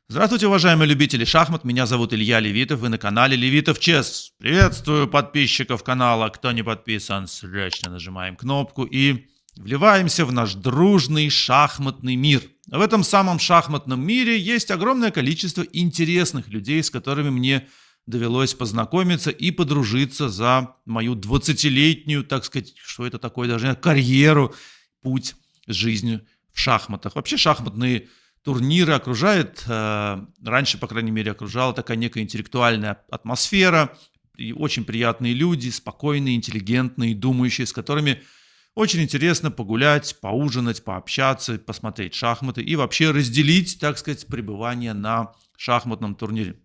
Здравствуйте, уважаемые любители шахмат. Меня зовут Илья Левитов. Вы на канале Levitov Chess. Приветствую подписчиков канала. Кто не подписан, срочно нажимаем кнопку и вливаемся в наш дружный шахматный мир. В этом самом шахматном мире есть огромное количество интересных людей, с которыми мне довелось познакомиться и подружиться за мою 20-летнюю, так сказать, что это такое, даже карьеру, путь жизни в шахматах. Вообще шахматные турниры окружает, раньше, по крайней мере, окружала такая некая интеллектуальная атмосфера, и очень приятные люди, спокойные, интеллигентные, думающие, с которыми очень интересно погулять, поужинать, пообщаться, посмотреть шахматы и вообще разделить, так сказать, пребывание на шахматном турнире.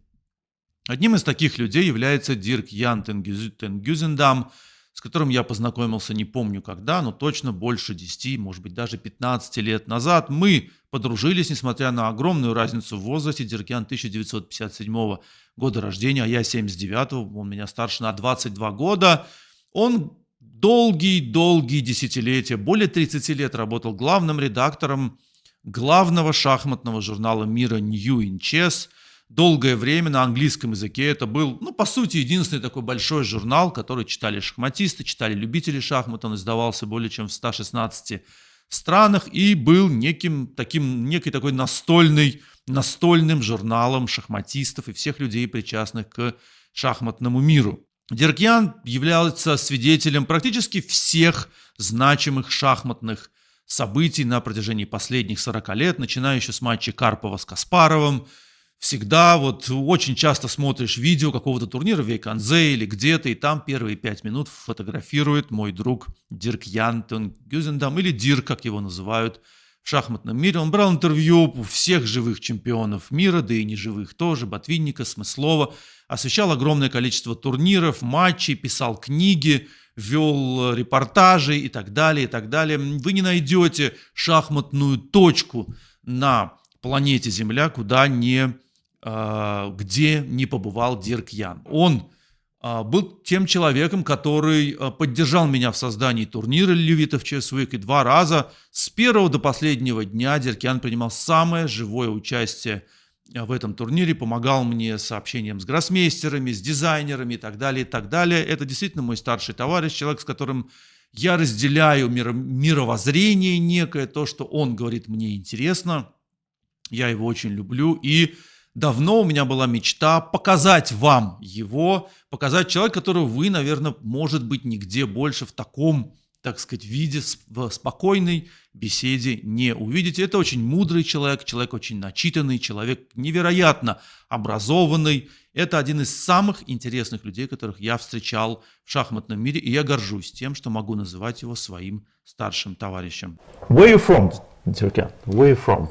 Одним из таких людей является Dirk Jan Geuzendam, с которым я познакомился не помню когда, но точно больше 10, может быть даже 15 лет назад. Мы подружились, несмотря на огромную разницу в возрасте. Dirk Jan 1957 года рождения, а я 79-го, он меня старше на 22 года. Он долгие десятилетия, более 30 лет работал главным редактором главного шахматного журнала мира New in Chess. Долгое время на английском языке это был, по сути, единственный такой большой журнал, который читали шахматисты, читали любители шахмат. Он издавался более чем в 116 странах и был некой такой настольным журналом шахматистов и всех людей, причастных к шахматному миру. Dirk Jan является свидетелем практически всех значимых шахматных событий на протяжении последних 40 лет, начиная еще с матча Карпова с Каспаровым. Всегда очень часто смотришь видео какого-то турнира в Вейканзе или где-то, и там первые 5 минут фотографирует мой друг Dirk Jan Geuzendam, или Дирк, как его называют в шахматном мире. Он брал интервью у всех живых чемпионов мира, да и неживых тоже, Ботвинника, Смыслова, освещал огромное количество турниров, матчей, писал книги, вел репортажи и так далее, и так далее. Вы не найдете шахматную точку на планете Земля, где не побывал Dirk Jan. Он был тем человеком, который поддержал меня в создании турнира Levitov Chess World, и 2 раза с первого до последнего дня Dirk Jan принимал самое живое участие в этом турнире, помогал мне с общением с гроссмейстерами, с дизайнерами и так далее, и так далее. Это действительно мой старший товарищ, человек, с которым я разделяю мировоззрение некое, то, что он говорит, мне интересно. Я его очень люблю, и давно у меня была мечта показать вам его, показать человека, которого вы, наверное, может быть, нигде больше в таком, так сказать, виде, в спокойной беседе не увидите. Это очень мудрый человек очень начитанный, человек невероятно образованный. Это один из самых интересных людей, которых я встречал в шахматном мире, и я горжусь тем, что могу называть его своим старшим товарищем. Where are you from, Dirk Jan? Where are you from?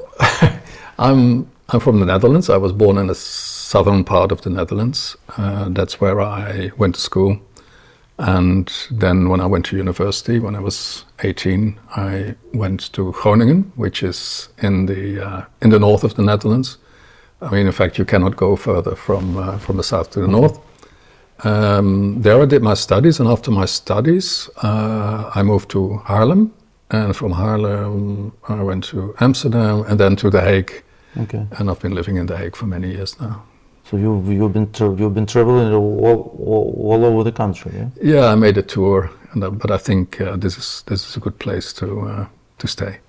I'm from the Netherlands. I was born in the southern part of the Netherlands. That's where I went to school. And then when I went to university, when I was 18, I went to Groningen, which is in the north of the Netherlands. I mean, in fact, you cannot go further from the south to the north. There I did my studies, and after my studies, I moved to Haarlem. And from Haarlem, I went to Amsterdam and then to The Hague. Okay. And I've been living in The Hague for many years now. So you've been traveling all over the country, yeah? Yeah, I made a tour, but I think this is a good place to stay.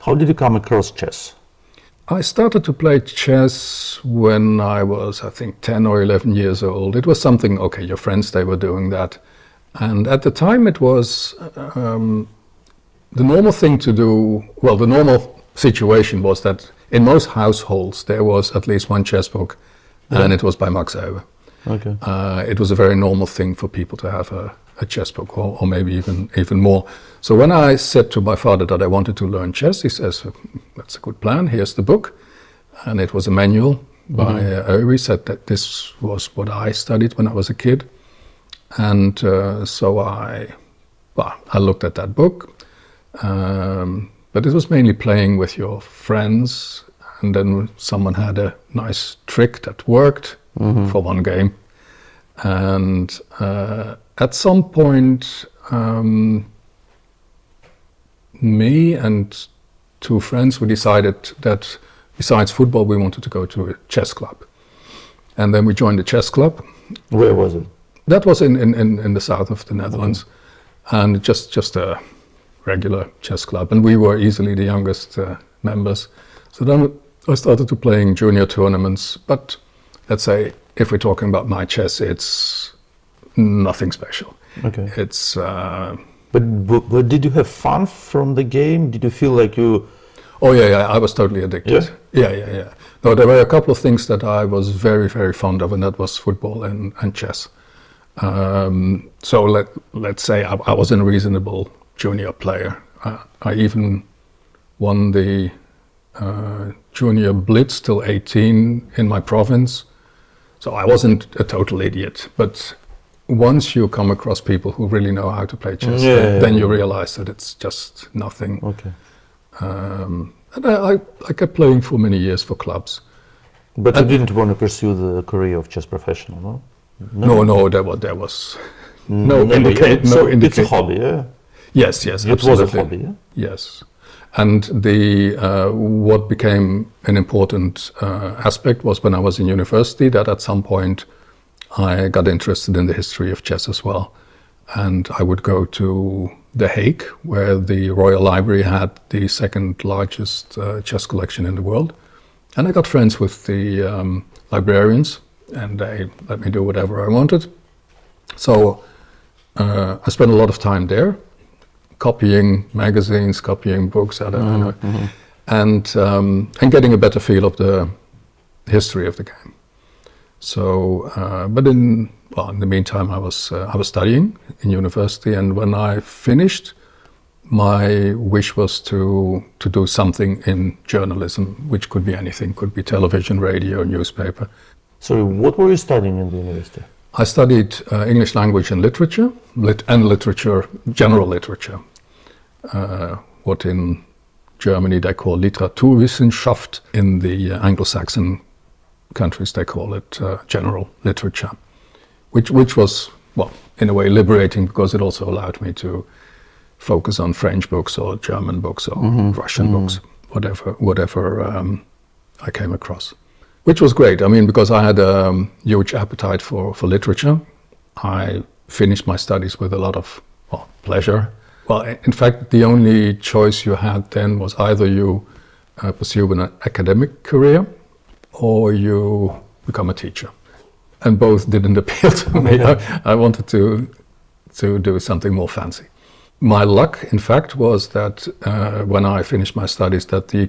How did you come across chess? I started to play chess when I was, I think, 10 or 11 years old. It was something, okay, your friends, they were doing that. And at the time it was the normal thing to do. Well, the normal situation was that in most households there was at least one chess book, and it was by Max Euwe. Okay. It was a very normal thing for people to have a chess book, or maybe even more. So when I said to my father that I wanted to learn chess, he says, that's a good plan, here's the book. And it was a manual by Euwe. He said that this was what I studied when I was a kid. And so I looked at that book. But it was mainly playing with your friends, and then someone had a nice trick that worked for one game. And at some point, me and 2 friends, we decided that besides football, we wanted to go to a chess club. And then we joined the chess club. Where was it? That was in the south of the Netherlands. And just a regular chess club. And we were easily the youngest members. So then I started to playing junior tournaments. But let's say, if we're talking about my chess, it's nothing special. Okay. It's... But did you have fun from the game? Did you feel like you... Oh yeah, I was totally addicted. Yeah. No, there were a couple of things that I was very, very fond of, and that was football and chess. So let's say I was a reasonable junior player. I even won the junior blitz till 18 in my province. So I wasn't a total idiot, but once you come across people who really know how to play chess, then you realize that it's just nothing. Okay. And I kept playing for many years for clubs. But you didn't want to pursue the career of chess professional, no? No, there was no indication. So it's a hobby, yeah? Yes, It absolutely. was a hobby, yeah? Yes. And what became an important aspect was when I was in university, that at some point I got interested in the history of chess as well. And I would go to The Hague, where the Royal Library had the second largest chess collection in the world. And I got friends with the librarians, and they let me do whatever I wanted. So I spent a lot of time there, copying magazines, copying books, and getting a better feel of the history of the game. So, but in the meantime, I was studying in university, and when I finished, my wish was to do something in journalism, which could be anything, could be television, radio, newspaper. Sorry, what were you studying in the university? I studied English language and literature, general literature, what in Germany they call Literaturwissenschaft. In the Anglo-Saxon countries they call it general literature, which was, well, in a way liberating, because it also allowed me to focus on French books or German books or Russian books, whatever I came across. Which was great, I mean, because I had a huge appetite for literature. I finished my studies with a lot of pleasure. Well, in fact, the only choice you had then was either you pursue an academic career or you become a teacher. And both didn't appeal to me. I wanted to do something more fancy. My luck, in fact, was that when I finished my studies, that the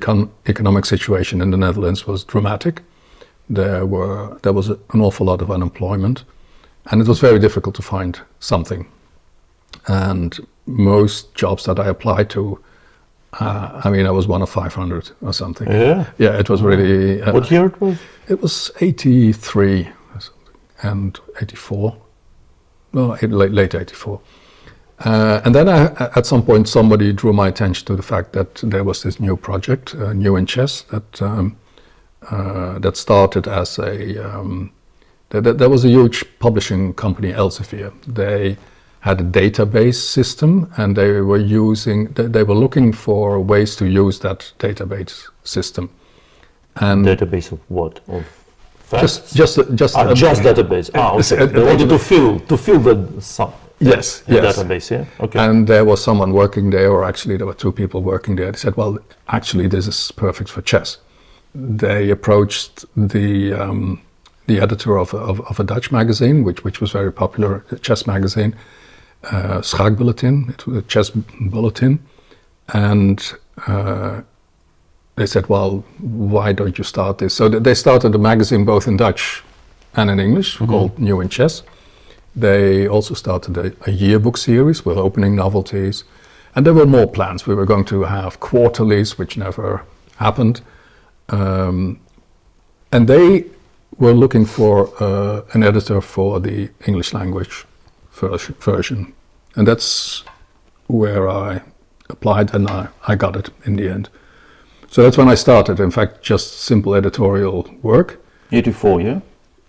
economic situation in the Netherlands was dramatic. There was an awful lot of unemployment, and it was very difficult to find something. And most jobs that I applied to, I was one of 500 or something. Yeah? Yeah, it was really... what year it was? It was 83 or something, and 84. No, late 84. And then at some point somebody drew my attention to the fact that there was this new project, New in Chess, that started as there was a huge publishing company, Elsevier. They had a database system, and they were looking for ways to use that database system. And Database of what? Of facts? just database. Okay. They wanted to fill the Yes. database, yeah? Okay. And there was someone working there, or actually there were two people working there. They said, well, actually this is perfect for chess. They approached the editor of a Dutch magazine, which was very popular, a chess magazine, Schaakbulletin, it was a chess bulletin. And they said, well, why don't you start this? So they started a magazine both in Dutch and in English called New in Chess. They also started a yearbook series with opening novelties. And there were more plans. We were going to have quarterlies, which never happened. And they were looking for an editor for the English language version. And that's where I applied, and I got it in the end. So that's when I started. In fact, just simple editorial work. 84, yeah?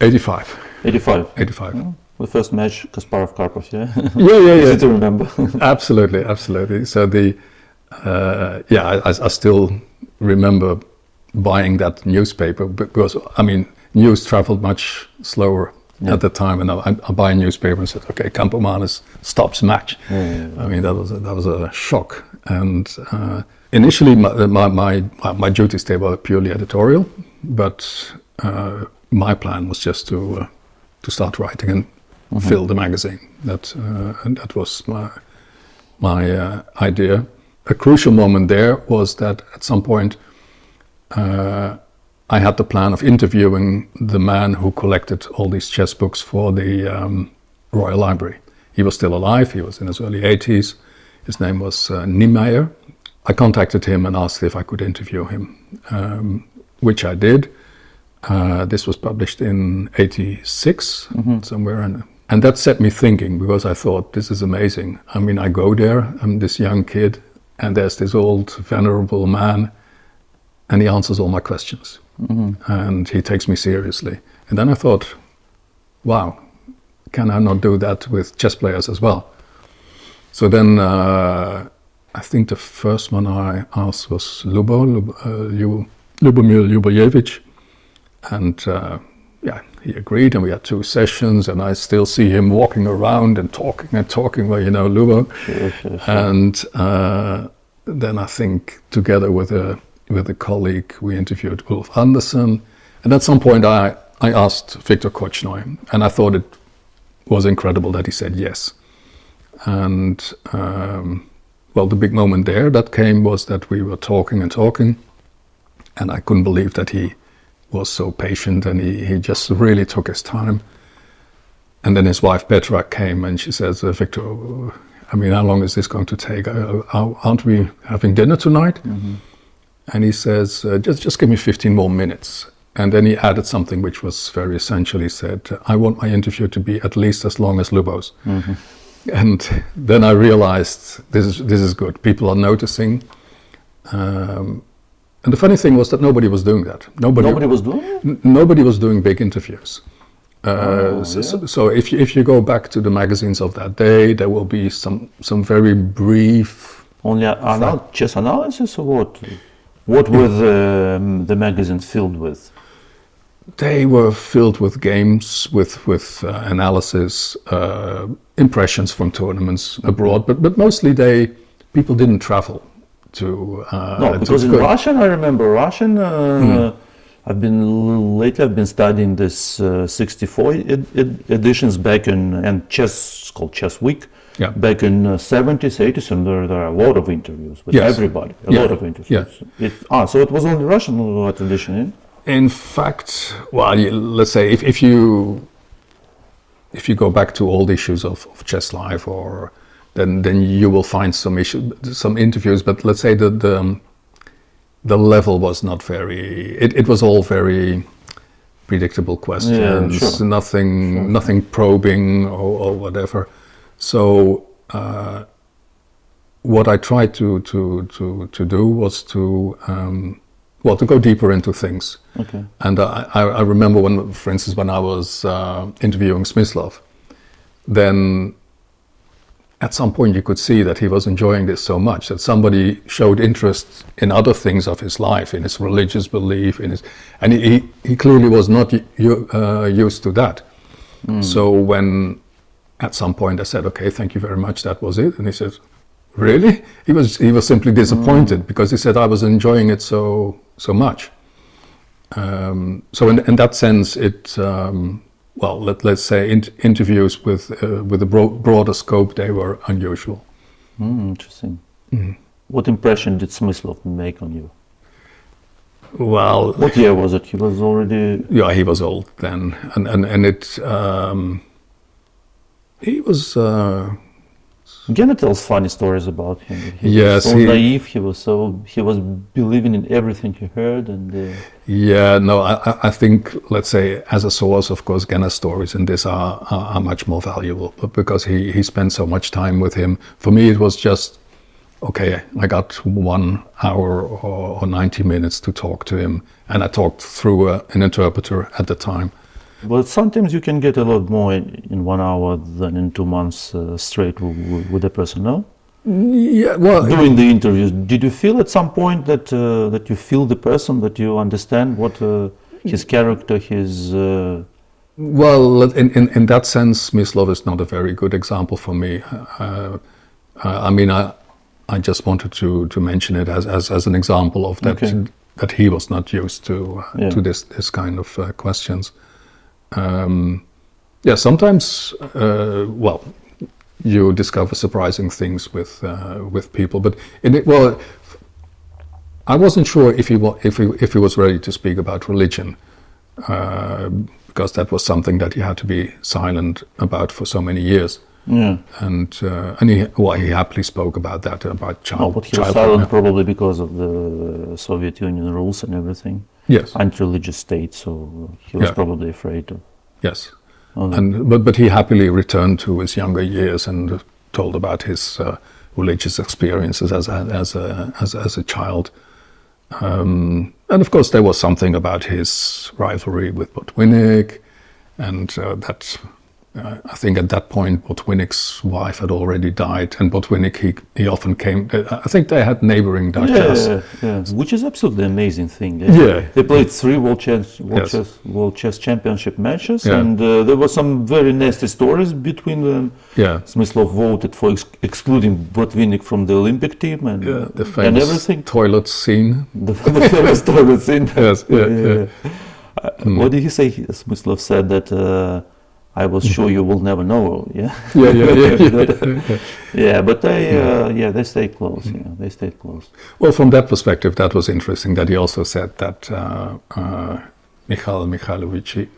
85. 85. 85. Yeah. The first match, Kasparov-Karpov, yeah? Yeah. Easy to remember. Absolutely. So I still remember buying that newspaper because, I mean, news traveled much slower at the time, and I buy a newspaper and said, okay, Campomanes stops match. I mean, that was a shock. And initially, my duties, they were purely editorial, but my plan was just to start writing and fill the magazine. And that was my idea. A crucial moment there was that at some point I had the plan of interviewing the man who collected all these chess books for the Royal Library. He was still alive, he was in his early 80s. His name was Niemeyer. I contacted him and asked if I could interview him, which I did. This was published in 86, somewhere. And that set me thinking, because I thought, this is amazing. I mean, I go there, I'm this young kid, and there's this old, venerable man, and he answers all my questions. And he takes me seriously. And then I thought, wow, can I not do that with chess players as well? So then I think the first one I asked was Lubomir Ljubojevich. And he agreed, and we had 2 sessions, and I still see him walking around and talking, well, you know, Lubo. Sure. And then I think together with a colleague, we interviewed Ulf Andersen. And at some point I asked Viktor Korchnoi, and I thought it was incredible that he said yes. And the big moment there that came was that we were talking, and I couldn't believe that he was so patient, and he just really took his time. And then his wife Petra came, and she says, Victor, I mean, how long is this going to take? Aren't we having dinner tonight? And he says, just give me 15 more minutes. And then he added something which was very essential. He said, I want my interview to be at least as long as Lubo's. And then I realized this is good. People are noticing. And the funny thing was that nobody was doing that. Nobody was doing it? Nobody was doing big interviews. So if you go back to the magazines of that day, there will be some very brief... Only chess analysis, or what? What were the magazines filled with? They were filled with games, with analysis, impressions from tournaments abroad, but mostly people didn't travel to because in Russian, I remember Russian. I've been studying this 64 editions back and chess, called Chess Week. Back in 70s, 80s, and there are a lot of interviews with everybody. A lot of interviews. So it was only Russian tradition. In fact, well, let's say if you go back to old issues of Chess Live, or then you will find some interviews, but let's say that the level was not very. It was all very predictable questions. Nothing probing or whatever. So what I tried to do was to go deeper into things. Okay. And I remember for instance, when I was interviewing Smyslov, then at some point you could see that he was enjoying this so much that somebody showed interest in other things of his life, in his religious belief, and he clearly was not used to that. So when at some point I said, okay, thank you very much, that was it, and he said, really? He was simply disappointed because he said I was enjoying it so much. So in that sense, it let's say interviews with a broader scope, they were unusual. Interesting. What impression did Smyslov make on you? Well, what year was it? He was already... Yeah, he was old then, and it he was... Gena tells funny stories about him. He was so naive. He was believing in everything he heard, and I think, let's say, as a source, of course, Gena's stories in this are much more valuable, but because he spent so much time with him. For me, it was just okay. I got 1 hour or 90 minutes to talk to him, and I talked through an interpreter at the time. But sometimes you can get a lot more in 1 hour than in 2 months straight with a person, no? Yeah, well, During the interviews, did you feel at some point that that you feel the person, that you understand what his character, his... Well, in that sense, Smyslov is not a very good example for me. I mean, I just wanted to mention it as an example of that, that he was not used to this kind of questions. Yeah, sometimes, well, you discover surprising things with people, but well, I wasn't sure if he was ready to speak about religion, because that was something that he had to be silent about for so many years. Yeah. And he happily spoke about that, about child. But he was silent probably because of the Soviet Union rules and everything. Yes. Anti-religious state, so he was probably afraid of. Yes. But he happily returned to his younger years and told about his religious experiences as a child. And of course, there was something about his rivalry with Botvinnik, and that I think at that point Botvinnik's wife had already died, and Botvinnik he often came. I think they had neighboring dachas. Yeah, which is absolutely amazing thing. They played 3 World Chess Championship matches, and there were some very nasty stories between them. Yeah, Smyslov voted for excluding Botvinnik from the Olympic team, and the famous and everything. Toilet scene. The famous toilet scene. Yes. What did he say? Smyslov said that. I was sure you will never know. Yeah. Yeah. But they stayed close. Yeah, they stayed close. Well, from that perspective, that was interesting. That he also said that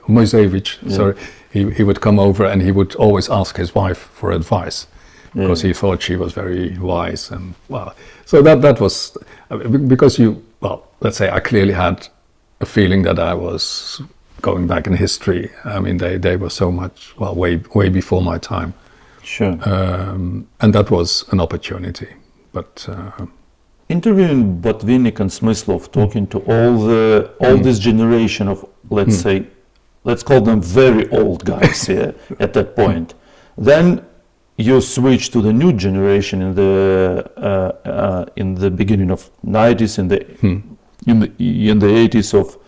Moisevich, sorry, he would come over and he would always ask his wife for advice because he thought she was very wise. And well, so that was because let's say I clearly had a feeling that I was going back in history. I mean, they were so much, way before my time. Sure. And that was an opportunity. But interviewing Botvinnik and Smyslov, talking to all this generation of, let's say, let's call them very old guys, at that point. Then you switch to the new generation in the beginning of 90s, in the 80s of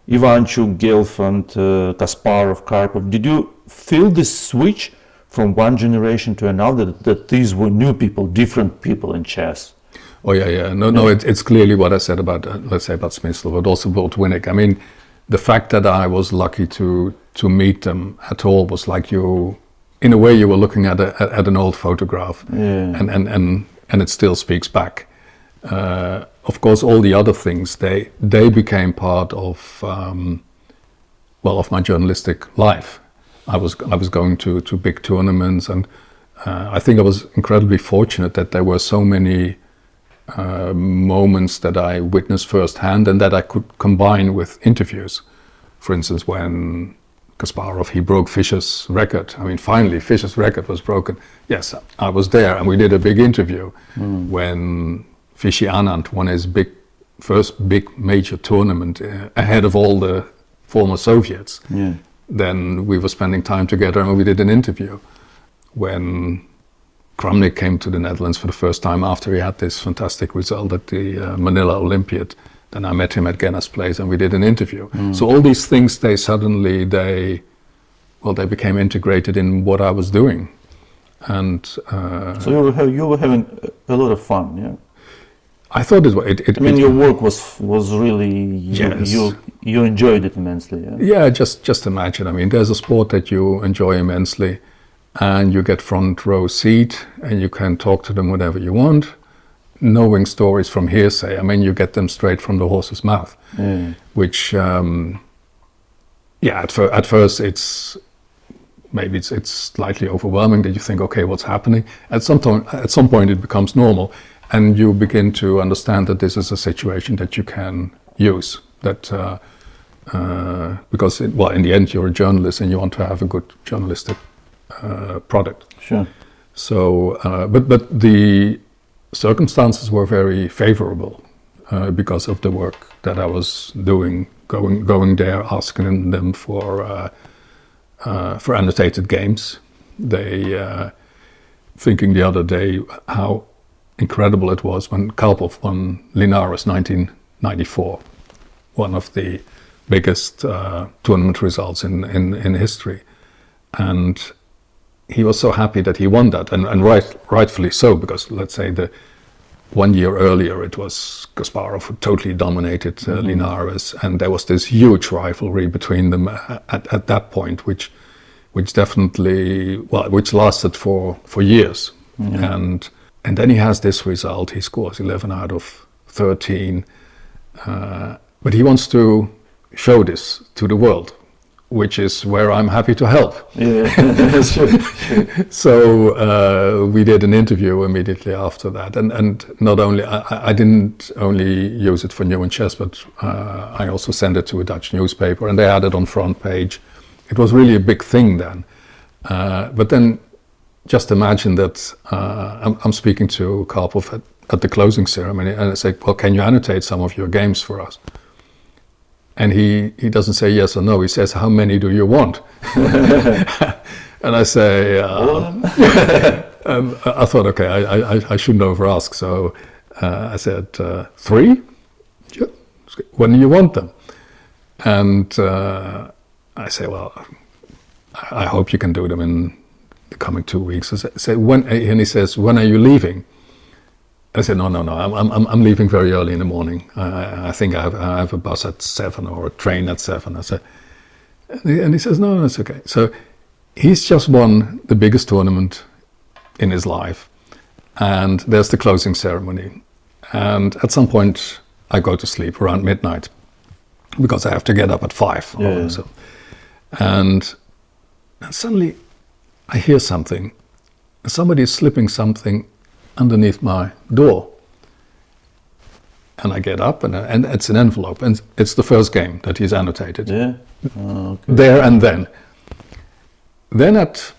Ivanchuk, Gelfand, Kasparov, Karpov. Did you feel this switch from one generation to another, that these were new people, different people in chess? Oh yeah. No. It's clearly what I said about, let's say, about Smyslov, but also Botvinnik. I mean, the fact that I was lucky to meet them at all was like in a way, you were looking at an old photograph, and it still speaks back. Of course, all the other things, they became part of of my journalistic life. I was going to big tournaments, and I think I was incredibly fortunate that there were so many moments that I witnessed firsthand and that I could combine with interviews. For instance, when Kasparov, he broke Fischer's record. I mean, finally, Fischer's record was broken. Yes, I was there, and we did a big interview when Vishy Anand won his first big major tournament ahead of all the former Soviets. Yeah. Then we were spending time together and we did an interview. When Kramnik came to the Netherlands for the first time after he had this fantastic result at the Manila Olympiad, then I met him at Genna's place and we did an interview. So all these things, they became integrated in what I was doing. And so you were having a lot of fun, yeah? I thought I mean, your work was really, you enjoyed it immensely. Yeah, just imagine. I mean, there's a sport that you enjoy immensely, and you get front row seat, and you can talk to them whatever you want, knowing stories from hearsay. I mean, you get them straight from the horse's mouth, which, at first it's slightly overwhelming that you think, okay, what's happening? At some point, it becomes normal. And you begin to understand that this is a situation that you can use. That because in the end you're a journalist and you want to have a good journalistic product. Sure. So, but the circumstances were very favorable because of the work that I was doing, going there, asking them for annotated games. They thinking the other day how incredible it was when Karpov won Linares 1994, one of the biggest tournament results in history. And he was so happy that he won that, and rightfully so, because let's say the 1 year earlier it was Kasparov who totally dominated Linares, and there was this huge rivalry between them at that point, which definitely, well, which lasted for years. And then he has this result. He scores 11 out of 13, but he wants to show this to the world, which is where I'm happy to help. Yeah, sure. So we did an interview immediately after that, and not only I didn't only use it for New in Chess, but I also sent it to a Dutch newspaper, and they had it on front page. It was really a big thing then. But then, just imagine that I'm speaking to Karpov at the closing ceremony, and I say, "Well, can you annotate some of your games for us?" And he doesn't say yes or no. He says, "How many do you want?" And I say, I thought, okay, I shouldn't over ask. So I said, 3? Yeah. When do you want them? And I say, well, I hope you can do them in the coming 2 weeks. I say, when? And he says, when are you leaving? I said, no, I'm leaving very early in the morning. I think I have a bus at 7 or a train at 7. I said, and he says, no, that's okay. So he's just won the biggest tournament in his life, and there's the closing ceremony. And at some point, I go to sleep around midnight because I have to get up at 5. Yeah. So. And suddenly, I hear something. Somebody is slipping something underneath my door, and I get up, and it's an envelope, and it's the first game that he's annotated. Yeah. Okay. There and then. Then at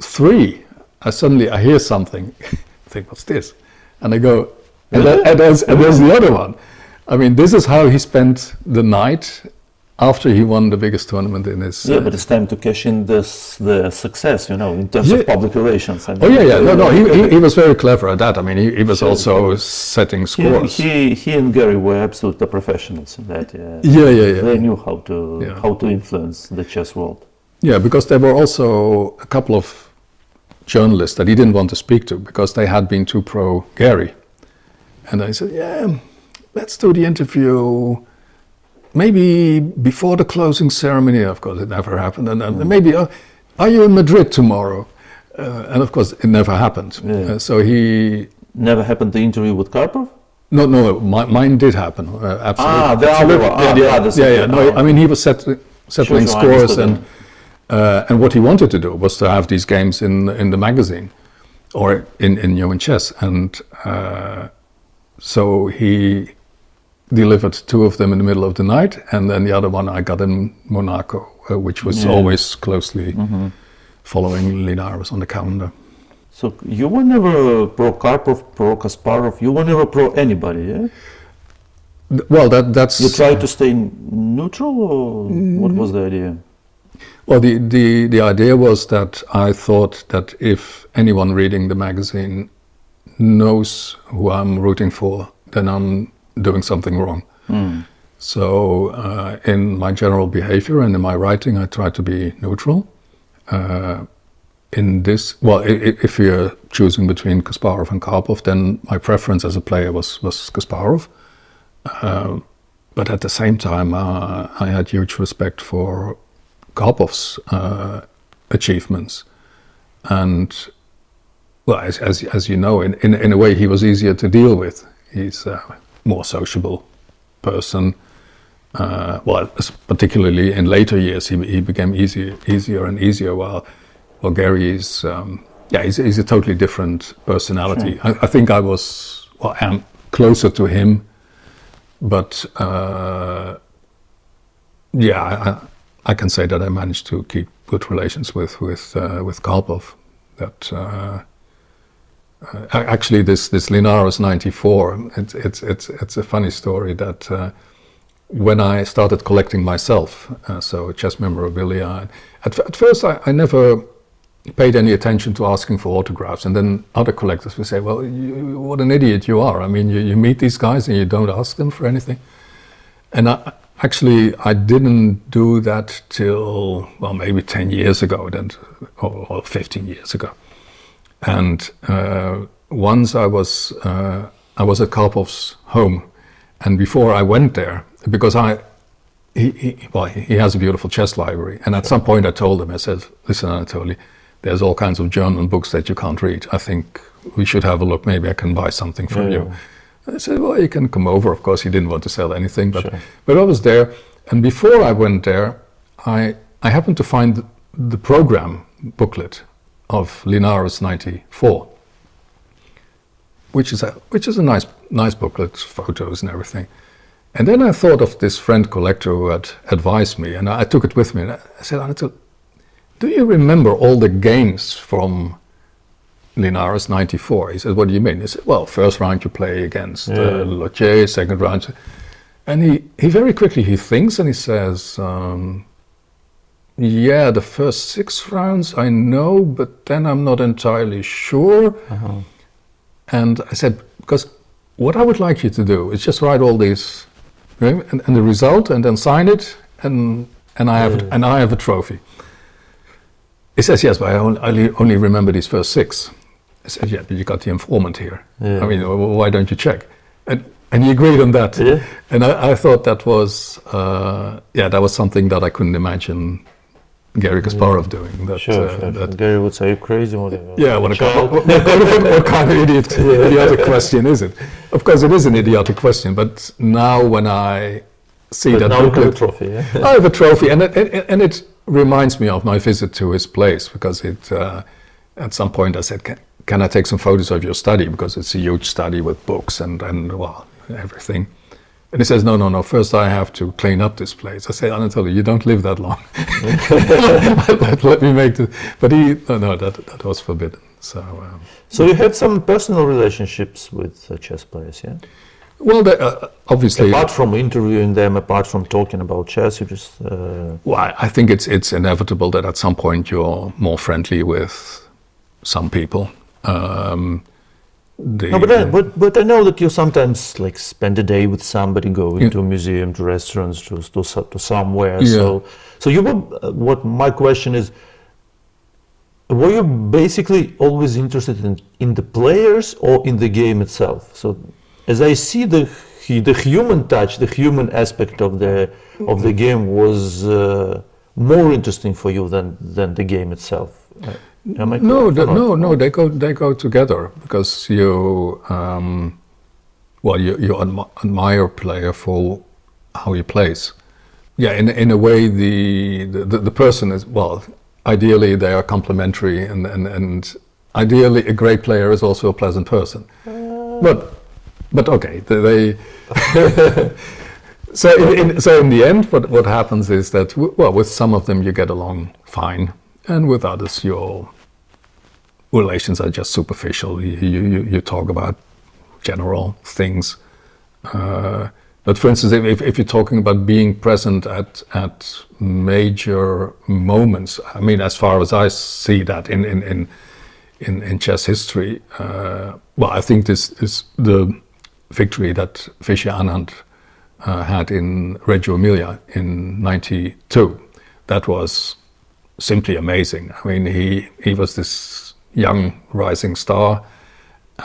3, I hear something. I think, what's this? And I go, and there's the other one. I mean, this is how he spent the night after he won the biggest tournament in his... Yeah, but it's time to cash in the success, in terms of public relations. He was very clever at that. I mean, he was also setting scores. He and Gary were absolute professionals in that. Yeah. They knew how to influence the chess world. Yeah, because there were also a couple of journalists that he didn't want to speak to because they had been too pro Gary. And I said, yeah, let's do the interview maybe before the closing ceremony. Of course, it never happened. And maybe, are you in Madrid tomorrow? And of course, it never happened. Yeah. So he... Never happened the interview with Karpov? No, mine did happen. Absolutely. The other one. No, I mean, he was settling scores, and what he wanted to do was to have these games in the magazine or in New in Chess. And so he delivered 2 of them in the middle of the night, and then the other one I got in Monaco, which was always closely following Linares on the calendar. So you were never pro Karpov, pro Kasparov, you were never pro anybody, yeah? Well, that's... You tried to stay neutral, or what was the idea? Well, the idea was that I thought that if anyone reading the magazine knows who I'm rooting for, then I'm doing something wrong. So in my general behavior and in my writing, I try to be neutral. In this, well, if you're choosing between Kasparov and Karpov, then my preference as a player was Kasparov. But at the same time, I had huge respect for Karpov's achievements. And, well, as you know, in a way, he was easier to deal with. He's a more sociable person. Well, particularly in later years, he became easier and easier, while Gary is, he's a totally different personality. Sure. I think I am closer to him, but I can say that I managed to keep good relations with Karpov. That actually this Linares 94, it's a funny story that when I started collecting myself, so chess memorabilia, at first I never paid any attention to asking for autographs. And then other collectors would say, well, what an idiot you are. I mean, you meet these guys and you don't ask them for anything. And I didn't do that till, well, maybe 10 years ago, then, or 15 years ago. And once I was at Karpov's home, and before I went there, because he has a beautiful chess library, and at some point I told him, I said, listen, Anatoly, there's all kinds of German books that you can't read. I think we should have a look. Maybe I can buy something from you. I said, well, you can come over. Of course, he didn't want to sell anything, but I was there. And before I went there, I happened to find the program booklet of Linares 94, which is a nice booklet, photos and everything. And then I thought of this friend collector who had advised me, and I took it with me. And I said, Anatol, do you remember all the games from Linares 94? He said, what do you mean? He said, well, first round you play against Lothier, second round. And he very quickly, he thinks and he says, yeah, the first 6 rounds I know, but then I'm not entirely sure. And I said, because what I would like you to do is just write all these, and the result, and then sign it, and I have a trophy. He says, yes, but I only remember these first 6. I said, yeah, but you got the informant here. I mean, why don't you check? And he agreed on that. And I thought that was, that was something that I couldn't imagine Garry Kasparov doing. That, Gary would say, you're crazy. What kind of idiotic question is it? Of course, it is an idiotic question, but now when I see that now booklet, you have a trophy, I have a trophy, and it reminds me of my visit to his place, because at some point I said, can I take some photos of your study, because it's a huge study with books and well, everything. And he says, no, first I have to clean up this place. I say, Anatoly, you don't live that long. Let me make it. But that was forbidden. So you had some personal relationships with chess players, yeah? Well, obviously. Apart from interviewing them, apart from talking about chess, you just... Well, I think it's inevitable that at some point you're more friendly with some people. But I know that you sometimes like spend a day with somebody, go to a museum, to restaurants, to somewhere. So you were. What my question is, were you basically always interested in the players or in the game itself? So, as I see the human touch, the human aspect of the game was more interesting for you than the game itself. No, they go together, because you admire a player for how he plays. Yeah, in a way, the person is, well, ideally they are complementary, and ideally a great player is also a pleasant person. But okay, they. So in the end, what happens is that, well, with some of them you get along fine, and with others your relations are just superficial. You talk about general things. But for instance, if you're talking about being present at major moments, I mean, as far as I see that in chess history, well, I think this is the victory that Vishy Anand had in Reggio Emilia in '92. That was simply amazing. I mean, he was this young rising star,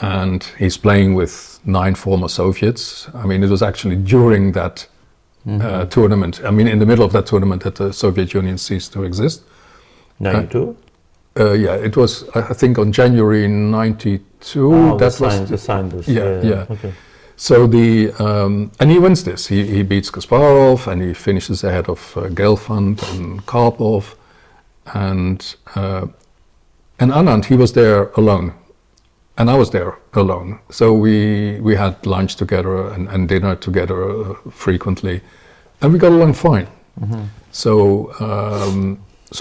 and he's playing with 9 former Soviets. I mean, it was actually during that tournament, I mean, in the middle of that tournament, that the Soviet Union ceased to exist. 92? Yeah, it was, I think, on January '92. Oh, they signed this. Yeah. Okay. So and he wins this. He beats Kasparov, and he finishes ahead of Gelfand and Karpov, and Anand, he was there alone, and I was there alone. So we had lunch together and dinner together frequently, and we got along fine. So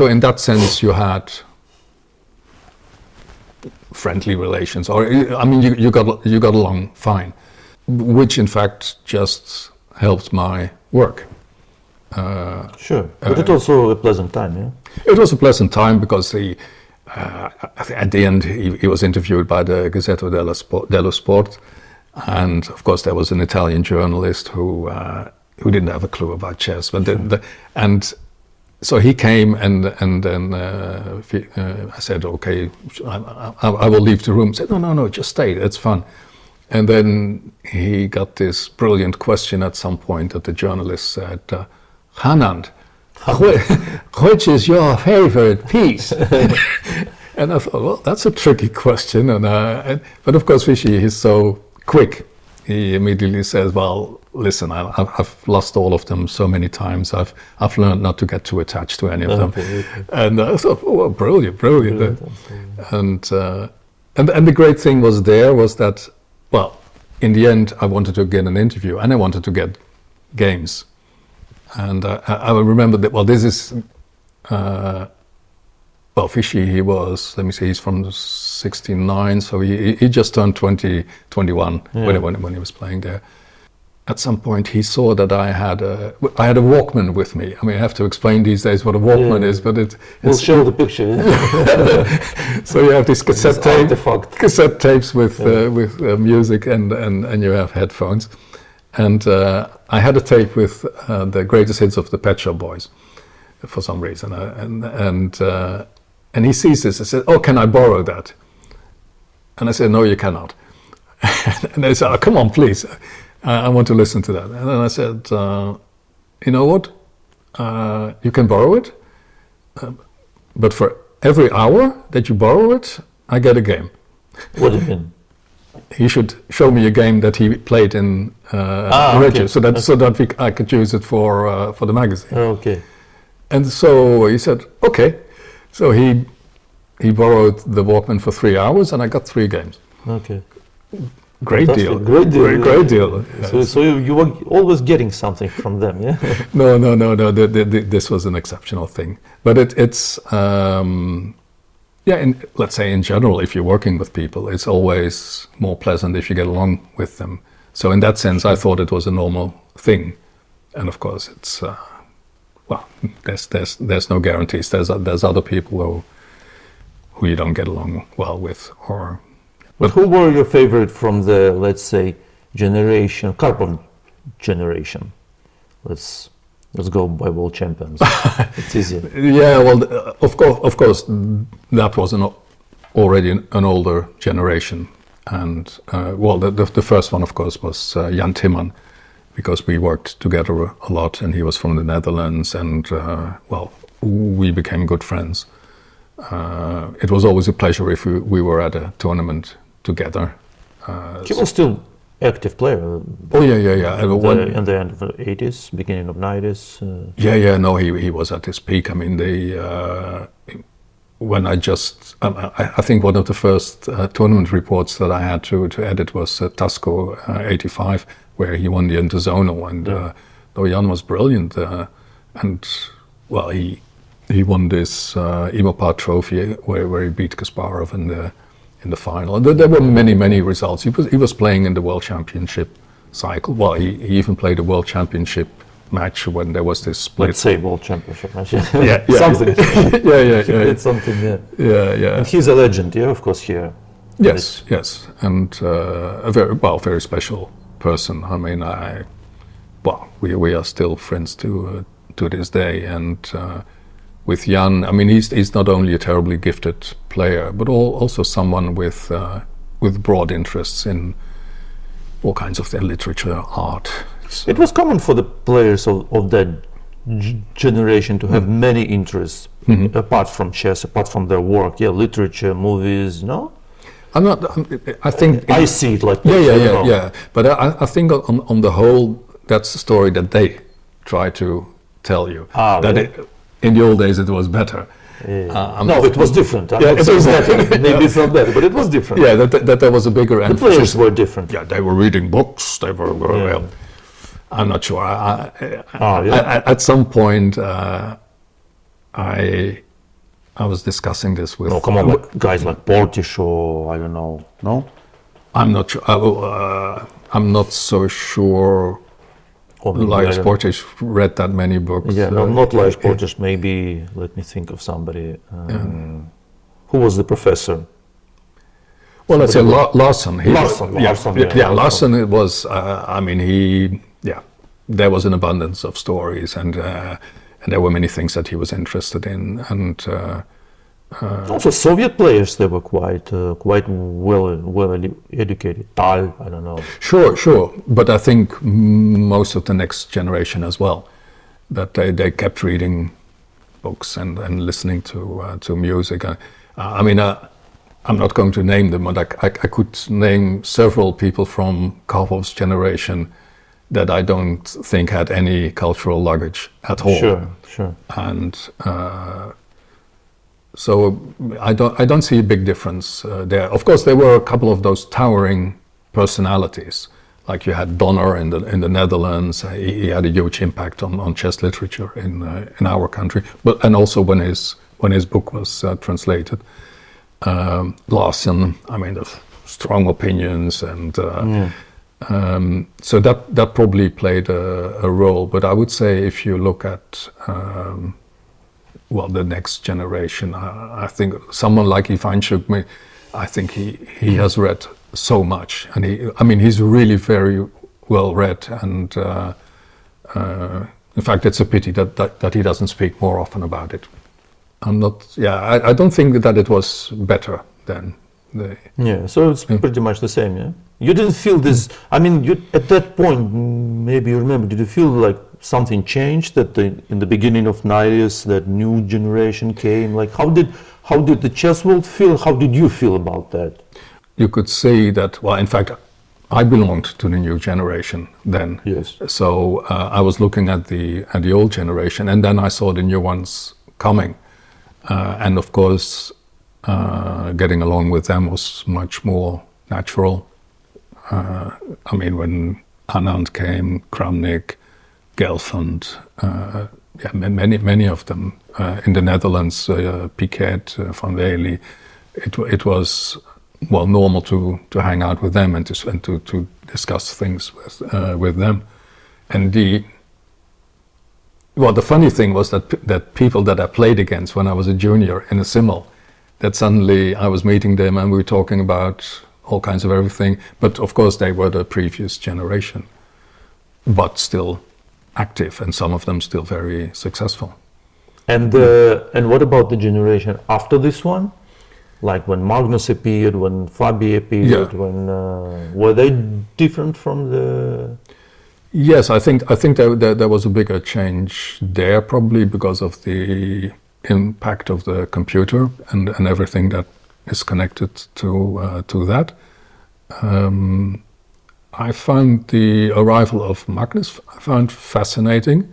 in that sense, you had friendly relations, or I mean, you got along fine, which in fact just helped my work. Sure, but it also a pleasant time, yeah. It was a pleasant time, because at the end, he was interviewed by the Geuzendam dello Sport, and of course there was an Italian journalist who didn't have a clue about chess. But and so he came, and then I said, okay, I will leave the room. He said, no, just stay. It's fun. And then he got this brilliant question at some point that the journalist said, Hanand, which is your favorite piece? And I thought, well, that's a tricky question. But of course, Fishy, he's so quick. He immediately says, well, listen, I've lost all of them so many times. I've learned not to get too attached to any of them. Okay. And I thought, oh, brilliant. And the great thing was that, well, in the end, I wanted to get an interview and I wanted to get games. And I remember that, well, this is, well, Fishy, he was, let me see, he's from 69, so he just turned 21 when he was playing there. At some point, he saw that I had a Walkman with me. I mean, I have to explain these days what a Walkman is, but we'll show the picture. So you have these cassette tapes with music, and you have headphones. And I had a tape with the greatest hits of the Pet Shop Boys, for some reason. And he sees this and said, "Oh, can I borrow that?" And I said, "No, you cannot." And they said, "Oh, come on, please. I want to listen to that." And then I said, "You know what? You can borrow it, but for every hour that you borrow it, I get a game." What do you mean? He should show me a game that he played in radio, so that I could use it for the magazine. Okay. And so he said, "Okay." So he borrowed the Walkman for 3 hours, and I got 3 games. Okay. Great deal. Great deal. Great deal. Yes. So you were always getting something from them, yeah? No. This was an exceptional thing. But it's let's say in general, if you're working with people, it's always more pleasant if you get along with them. So in that sense, I thought it was a normal thing. And of course, it's well, there's no guarantees. There's other people who you don't get along well with, or. But who were your favorite from the, let's say, Karpov generation? Let's go by world champions. It's easier. Yeah, well, of course, that was already an older generation, and well, the first one, of course, was Jan Timman, because we worked together a lot, and he was from the Netherlands, and well, we became good friends. It was always a pleasure if we were at a tournament together. He was still active player. Oh yeah. In the end of the 80s, beginning of 90s. No, he was at his peak. I mean, when I think one of the first tournament reports that I had to edit was Tasco 85, where he won the Interzonal, and Jan was brilliant. And well, he won this Imopar trophy where he beat Kasparov in the final. And there were many results. He was playing in the World Championship cycle. Well, he even played a World Championship match when there was this split. Let's say World Championship match. Yeah. Something. Yeah. It's something. Yeah. And he's a legend, yeah, of course, here. Yes. And a very special person. I mean, we are still friends to this day, and. With Jan, I mean, he's not only a terribly gifted player, but also someone with broad interests in all kinds of their literature, art. So it was common for the players of that generation to have many interests apart from chess, apart from their work. Yeah, literature, movies. No, I think I see it like yeah. But I think on the whole, that's the story that they try to tell you. Really? In the old days, it was better. No, it was different. It was better. Maybe it's not better, but it was different. Yeah, that there was a bigger emphasis. The players were different. Yeah, they were reading books. They were well, I'm not sure. At some point, I was discussing this with. No, come on, guys like Portish or I don't know. No, I'm not sure. I'm not so sure. Lajos Portish read that many books. Yeah, not Lajos Portish. Maybe let me think of somebody. who was the professor? Well, let's say Larson. Larson. Larson. It was. There was an abundance of stories, and there were many things that he was interested in, and also Soviet players. They were quite well educated. Tal, I don't know. Sure, but I think most of the next generation as well, that they kept reading books and listening to music. I'm not going to name them, but I could name several people from Karpov's generation that I don't think had any cultural luggage at all. Sure. And so I don't see a big difference there. Of course, there were a couple of those towering personalities, like you had Donner in the Netherlands. He had a huge impact on chess literature in our country, and also when his book was translated. Larson, the strong opinions, and so that probably played a role. But I would say if you look at the next generation, I think someone like Ivanchuk, I think he has read so much, and he's really very well read, and in fact it's a pity that he doesn't speak more often about it. I don't think that it was better than so it's pretty much the same, yeah? You didn't feel this, at that point, maybe you remember, did you feel like something changed, that in the beginning of 90s, that new generation came? Like, how did the chess world feel? How did you feel about that? You could say that, in fact, I belonged to the new generation then. Yes. So I was looking at the old generation, and then I saw the new ones coming. And of course, getting along with them was much more natural. When Anand came, Kramnik, Gelfand, many of them in the Netherlands, Piquet, Van Wely, it was normal to hang out with them and to discuss things with them. And the funny thing was that people that I played against when I was a junior in a Simmel, that suddenly I was meeting them and we were talking about all kinds of everything. But of course they were the previous generation, but still active, and some of them still very successful. And what about the generation after this one? Like when Magnus appeared, when Fabi appeared, when were they different from the? Yes, I think there was a bigger change there, probably because of the impact of the computer and everything that is connected to that. I found the arrival of Magnus fascinating.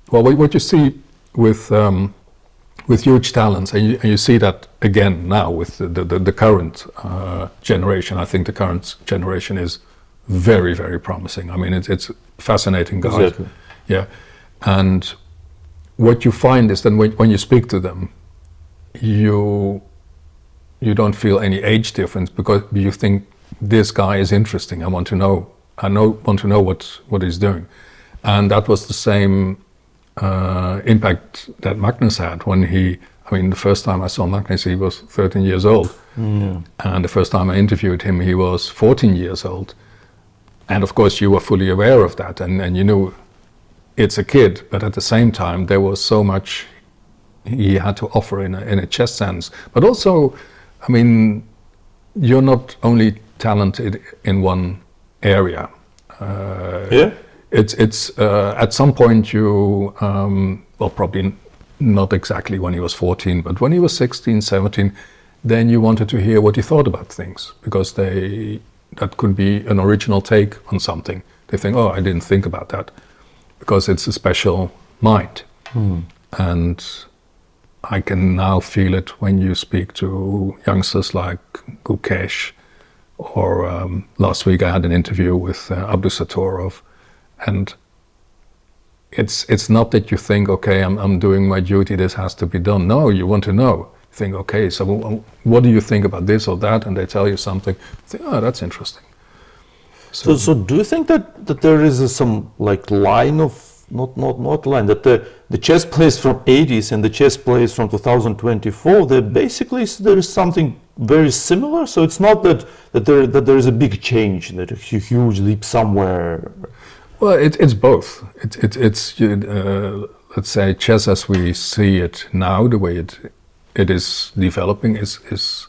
What you see with huge talents, and you see that again now with the current generation. I think the current generation is very, very promising. It's fascinating guys. Exactly. Yeah, and what you find is that when you speak to them, you don't feel any age difference, because you think this guy is interesting. I want to know what he's doing, and that was the same impact that Magnus had when the first time I saw Magnus, he was 13 years old, and the first time I interviewed him, he was 14 years old. And of course you were fully aware of that, and you knew it's a kid, but at the same time there was so much he had to offer in a chess sense. But also, you're not only talented in one area. It's at some point you, probably not exactly when he was 14, but when he was 16, 17, then you wanted to hear what he thought about things, because that could be an original take on something. They think, I didn't think about that, because it's a special mind. And I can now feel it when you speak to youngsters like Gukesh, or last week I had an interview with Abdusatorov, and it's not that you think, okay, I'm doing my duty, this has to be done. No, you want to know. Think, okay, so what do you think about this or that? And they tell you something. Think, that's interesting. So do you think that there is some line of not line that the chess players from 80s and the chess players from 2024, they basically there is something very similar. So it's not that there is a big change, that a huge leap somewhere. Well, it's both. It's let's say chess as we see it now, the way it is developing is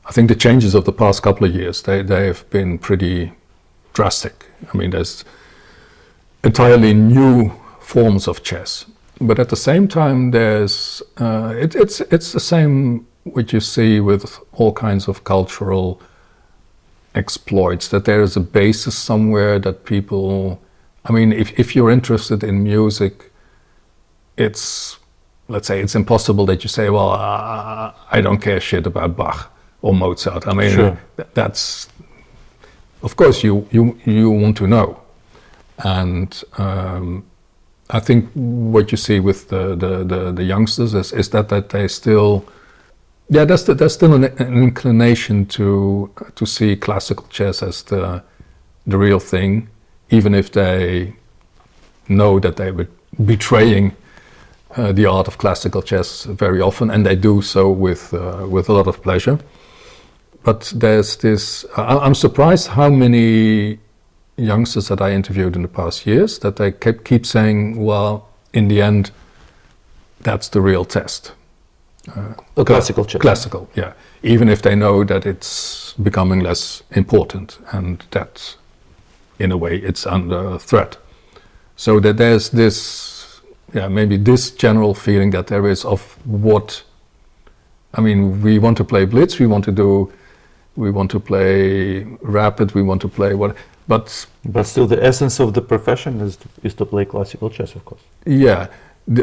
I think the changes of the past couple of years, they have been pretty drastic. I mean, there's entirely new forms of chess, but at the same time, there's it's the same what you see with all kinds of cultural exploits. That there is a basis somewhere that people. I mean, if you're interested in music, it's, let's say, it's impossible that you say, well, I don't care shit about Bach or Mozart. I mean, sure. That's, of course, you want to know. And I think what you see with the youngsters is that they still, there's still an inclination to see classical chess as the real thing, even if they know that they were betraying the art of classical chess very often, and they do so with a lot of pleasure. But there's this. I'm surprised how many youngsters that I interviewed in the past years that they keep saying, "Well, in the end, that's the real test." Classical chess. Classical, yeah. Even if they know that it's becoming less important and that, in a way, it's under threat. So that there's this, maybe this general feeling that there is of what. I mean, we want to play blitz. We want to play rapid. We want to play what. But still, the essence of the profession is to play classical chess, of course. Yeah,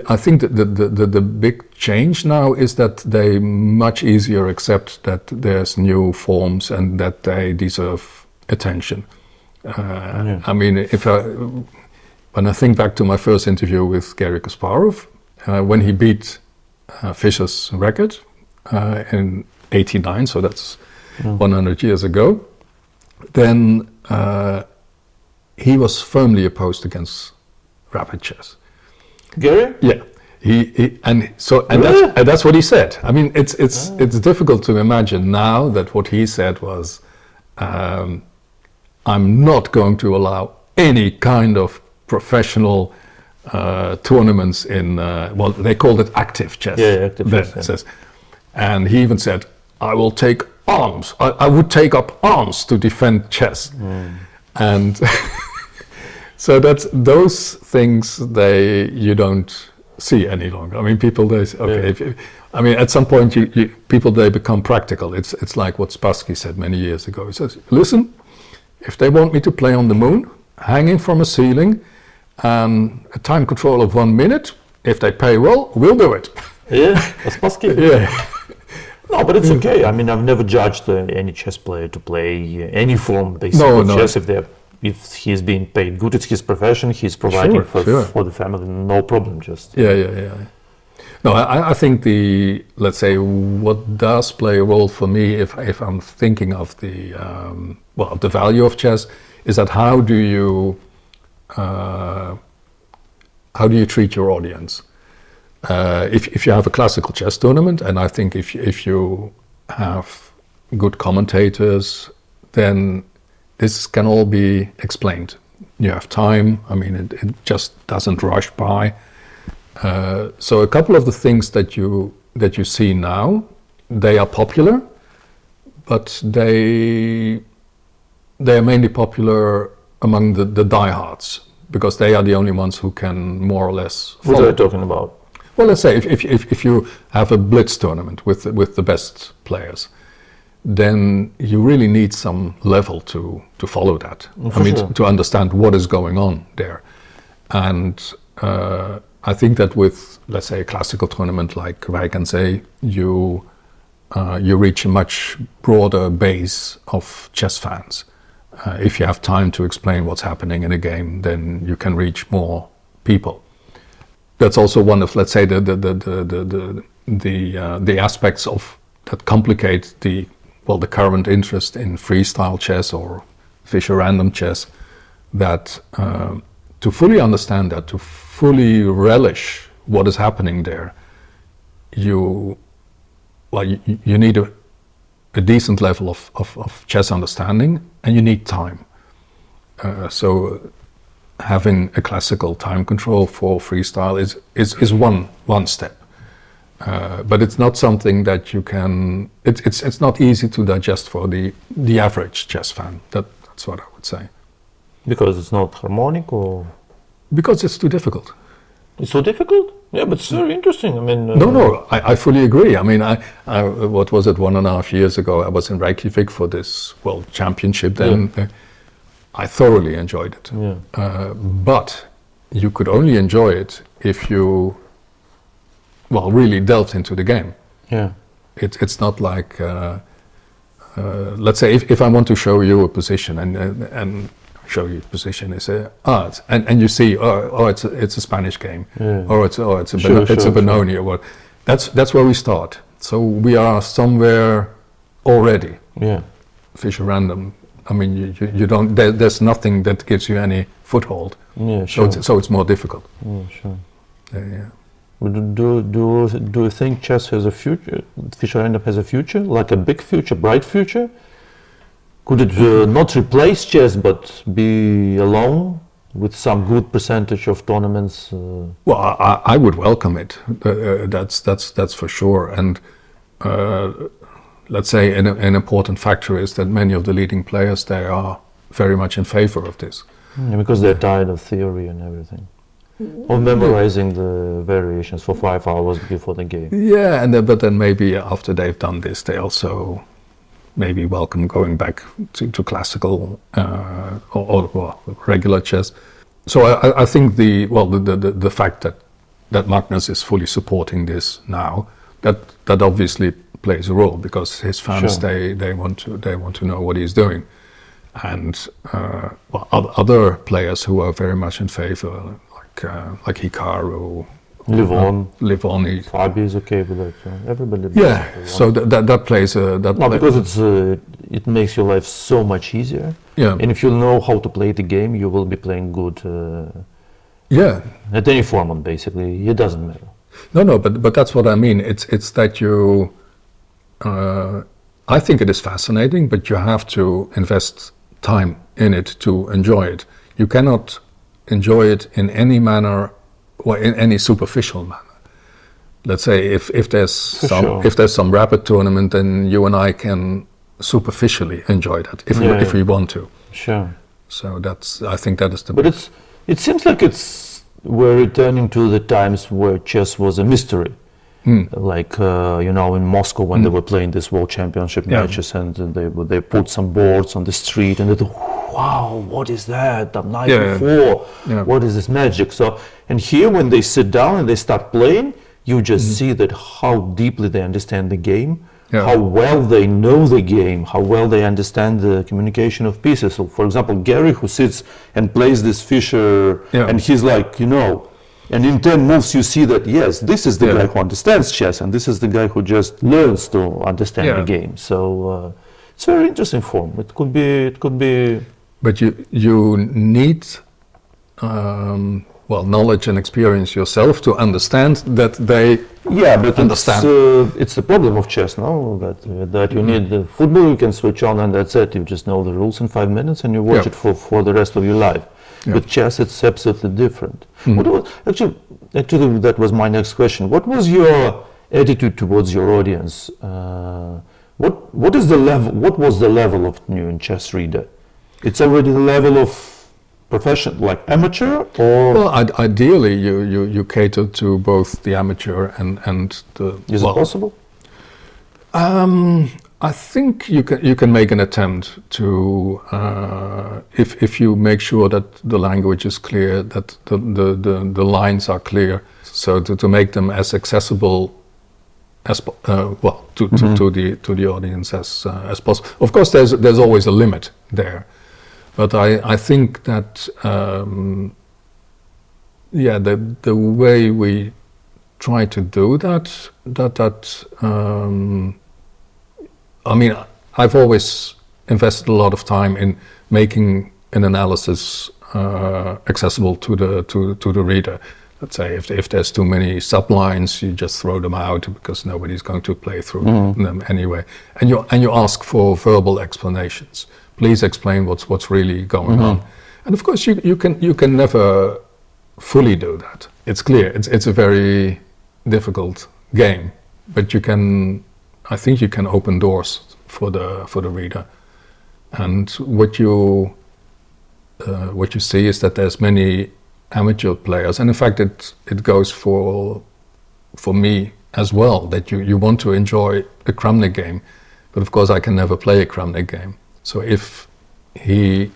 I think that the big change now is that they much easier accept that there's new forms and that they deserve attention. I mean, when I think back to my first interview with Garry Kasparov, when he beat Fischer's record in '89, so that's 100 years ago, then he was firmly opposed against rapid chess. Garry? Yeah, that's what he said. I mean, it's difficult to imagine now that what he said was, I'm not going to allow any kind of professional tournaments in well, they called it active chess. Yeah, active chess. And he even said, I will take arms. I would take up arms to defend chess. And so that's those things you don't see any longer. I mean, people they say, okay. I mean, at some point, people they become practical. It's like what Spassky said many years ago. He says, listen, if they want me to play on the moon, hanging from a ceiling, a time control of 1 minute, if they pay well, we'll do it. Yeah, that's Spassky. Yeah. No, but it's okay. I mean, I've never judged any chess player to play any form basically of chess. If he's being paid good, it's his profession. He's providing for the family. No problem. Just yeah. No, I think let's say what does play a role for me, if I'm thinking of the value of chess, is that how do you treat your audience? If you have a classical chess tournament, and I think if you have good commentators, then this can all be explained. You have time. I mean, it just doesn't rush by. So a couple of the things that you see now, they are popular, but they are mainly popular among the diehards, because they are the only ones who can more or less follow. What are you talking about? Well, let's say if you have a blitz tournament with the best players, then you really need some level to follow that. To understand what is going on there. And I think that with, let's say, a classical tournament like Rijkensee, you reach a much broader base of chess fans. If you have time to explain what's happening in a game, then you can reach more people. That's also one of, let's say, the aspects of that complicate the current interest in freestyle chess or Fischer random chess. That to fully understand that, to fully relish what is happening there, you need a decent level of chess understanding, and you need time. So having a classical time control for freestyle is one step. But it's not something that you can. It's not easy to digest for the average chess fan. That's what I would say. Because it's not harmonic, or because it's too difficult. It's so difficult. Yeah, but it's very interesting. I mean, no, I fully agree. I mean, I what was it, 1.5 years ago? I was in Reykjavik for this World Championship. Then I thoroughly enjoyed it. Yeah. But you could only enjoy it if you, really delved into the game. Yeah. It's not like, let's say, if I want to show you a position and show you position is and you see it's a Spanish game, or it's a Benoni or what. That's where we start. So we are somewhere already. Yeah. Fisher random. I mean, you don't. There's nothing that gives you any foothold. Yeah, sure. So it's more difficult. Yeah, sure. Yeah. But do you think chess has a future? Fisher random has a future, like a big future, bright future? Could it not replace chess, but be alone with some good percentage of tournaments? Well, I would welcome it. That's for sure. And let's say an important factor is that many of the leading players, they are very much in favor of this. Yeah, because they're tired of theory and everything, of memorizing the variations for 5 hours before the game. Yeah, but then maybe after they've done this, they also maybe welcome going back to classical or regular chess. So I think the fact that Magnus is fully supporting this now, that obviously plays a role, because his fans, sure, they want to know what he's doing, and other players who are very much in favor, like Hikaru, Livoni. Fabi is okay with that. So everybody. Yeah. So that plays because it makes your life so much easier. Yeah. And if you know how to play the game, you will be playing good. At any format, basically, it doesn't matter. No, but that's what I mean. It's that you. I think it is fascinating, but you have to invest time in it to enjoy it. You cannot enjoy it in any manner, or in any superficial manner. Let's say if there's some rapid tournament, then you and I can superficially enjoy that if we want to. Sure. So I think that is the. But it seems like we're returning to the times where chess was a mystery. Like in Moscow when they were playing these World Championship matches, and they put some boards on the street, and they thought, wow, what is that? I'm knight before. Yeah. What is this magic? So, and here when they sit down and they start playing, you just see that how deeply they understand the game, how well they know the game, how well they understand the communication of pieces. So, for example, Gary, who sits and plays this Fischer, and he's like, and in 10 moves you see that, yes, this is the guy who understands chess, and this is the guy who just learns to understand the game. So it's a very interesting form. It could be. But you need knowledge and experience yourself to understand that they understand. It's the problem of chess, no? That you need the football, you can switch on and that's it. You just know the rules in 5 minutes and you watch it for the rest of your life. Yeah. With chess, it's absolutely different. Actually, that was my next question. What was your attitude towards your audience? What is the level? What was the level of new chess reader? It's already the level of professional, like amateur, or? Well, ideally, you cater to both the amateur and the. Is it possible? I think you can make an attempt to if you make sure that the language is clear, that the lines are clear, so to make them as accessible as to the audience as possible. Of course, there's always a limit there, but I think that the way we try to do that. I mean, I've always invested a lot of time in making an analysis accessible to the reader. Let's say if there's too many sublines, you just throw them out because nobody's going to play through them anyway. And you ask for verbal explanations. Please explain what's really going on. And of course, you can never fully do that. It's clear. It's a very difficult game, but I think you can open doors for the reader. And what you see is that there's many amateur players, and in fact it goes for me as well, that you want to enjoy a Kramnik game, but of course I can never play a Kramnik game. So if he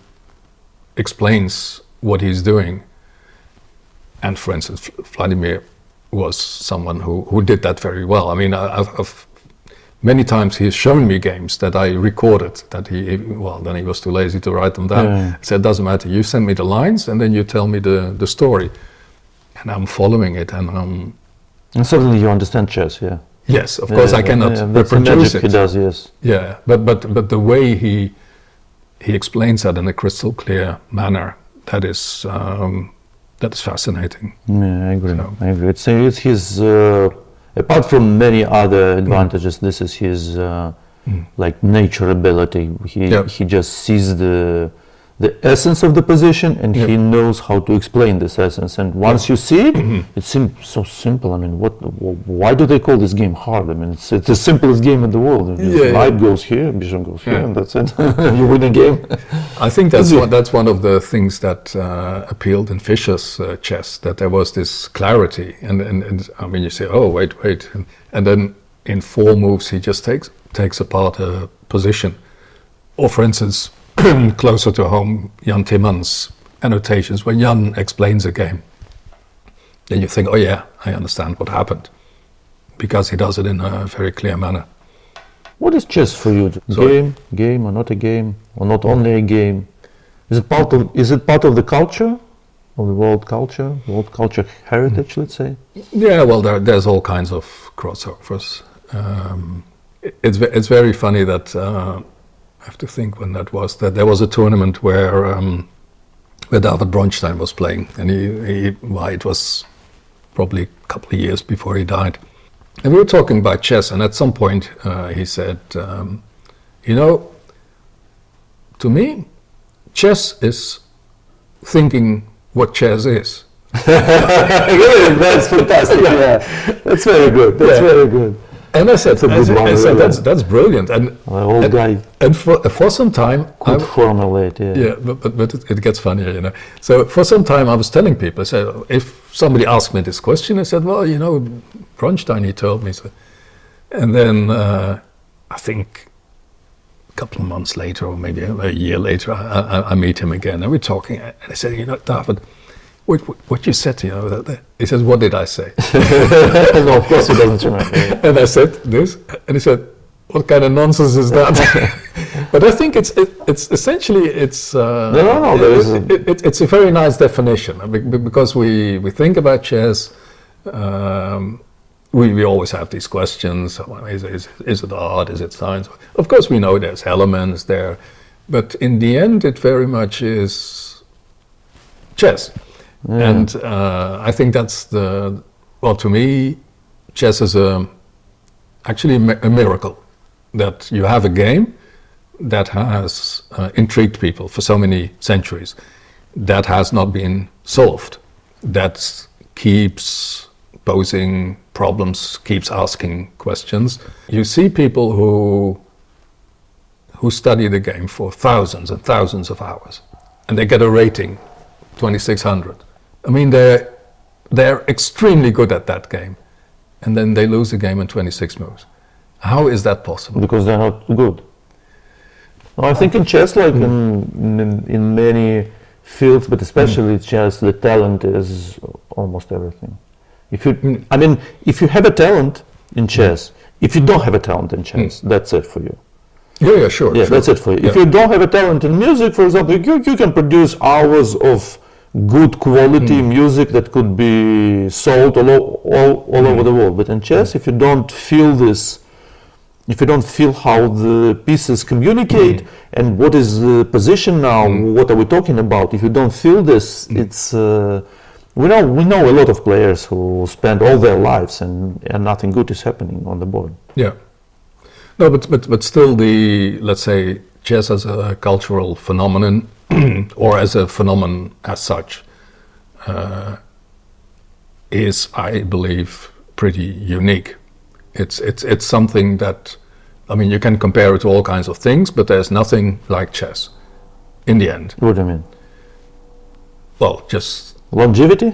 explains what he's doing, and for instance Vladimir was someone who did that very well. I mean, I've many times he's shown me games that I recorded that then he was too lazy to write them down. Yeah. He said, doesn't matter, you send me the lines and then you tell me the story. And I'm following it and suddenly you understand chess, yeah. Yes, of course I cannot reproduce it. He does, yes. Yeah, but the way he explains that in a crystal clear manner, that is fascinating. Yeah, I agree. So. I agree. It's his apart from many other advantages, this is his like nature ability. He just sees the essence of the position, and he knows how to explain this essence. And once you see it, it seems so simple. I mean, why do they call this game hard? I mean, it's the simplest game in the world. Knight goes here, bishop goes here, and that's it. You win a game. I think that's one of the things that appealed in Fischer's chess, that there was this clarity. And I mean, you say, oh, wait. And then in 4 moves, he just takes apart a position. Or for instance, closer to home, Jan Timman's annotations, when Jan explains a game, then you think, oh yeah, I understand what happened, because he does it in a very clear manner. What is chess for you? Game or not a game, or not only a game? Is it part of the culture, of the world culture heritage, let's say? Yeah, well, there's all kinds of crossovers. It's very funny that I have to think when that was. That there was a tournament where David Bronstein was playing, and it was probably a couple of years before he died. And we were talking about chess, and at some point he said, to me, chess is thinking what chess is. That's fantastic. Yeah, that's very good. Very good. And I said, that's brilliant. And old guy. And for some time, could formulate. Yeah, but it gets funnier, So for some time, I was telling people, I said, if somebody asked me this question, I said, well, Bronstein, he told me. So. And then I think a couple of months later, or maybe a year later, I meet him again, and we're talking. And I said, David, what you said, he says, what did I say? No, of course he doesn't remember. And I said this, and he said, what kind of nonsense is that? But I think it's essentially it's a very nice definition, because we think about chess. We always have these questions: is it art? Is it science? Of course, we know there's elements there, but in the end, it very much is chess. Yeah. And I think that's to me, chess is actually a miracle, that you have a game that has intrigued people for so many centuries, that has not been solved, that keeps posing problems, keeps asking questions. You see people who study the game for thousands and thousands of hours, and they get a rating 2600. I mean, they're extremely good at that game, and then they lose the game in 26 moves. How is that possible? Because they're not good. I think in chess, like in many fields, but especially chess, the talent is almost everything. If you have a talent in chess, if you don't have a talent in chess, that's it for you. Yeah, sure. Yeah, sure. That's it for you. Yeah. If you don't have a talent in music, for example, you can produce hours of good quality music that could be sold all over the world. But in chess, if you don't feel this if you don't feel how the pieces communicate and what is the position now, what are we talking about? If you don't feel this, it's we know a lot of players who spend all their lives and nothing good is happening on the board. Yeah. No, but still, let's say chess as a cultural phenomenon or as a phenomenon as such is, I believe, pretty unique. It's something that, I mean, you can compare it to all kinds of things, but there's nothing like chess in the end. What do you mean? Well, just longevity?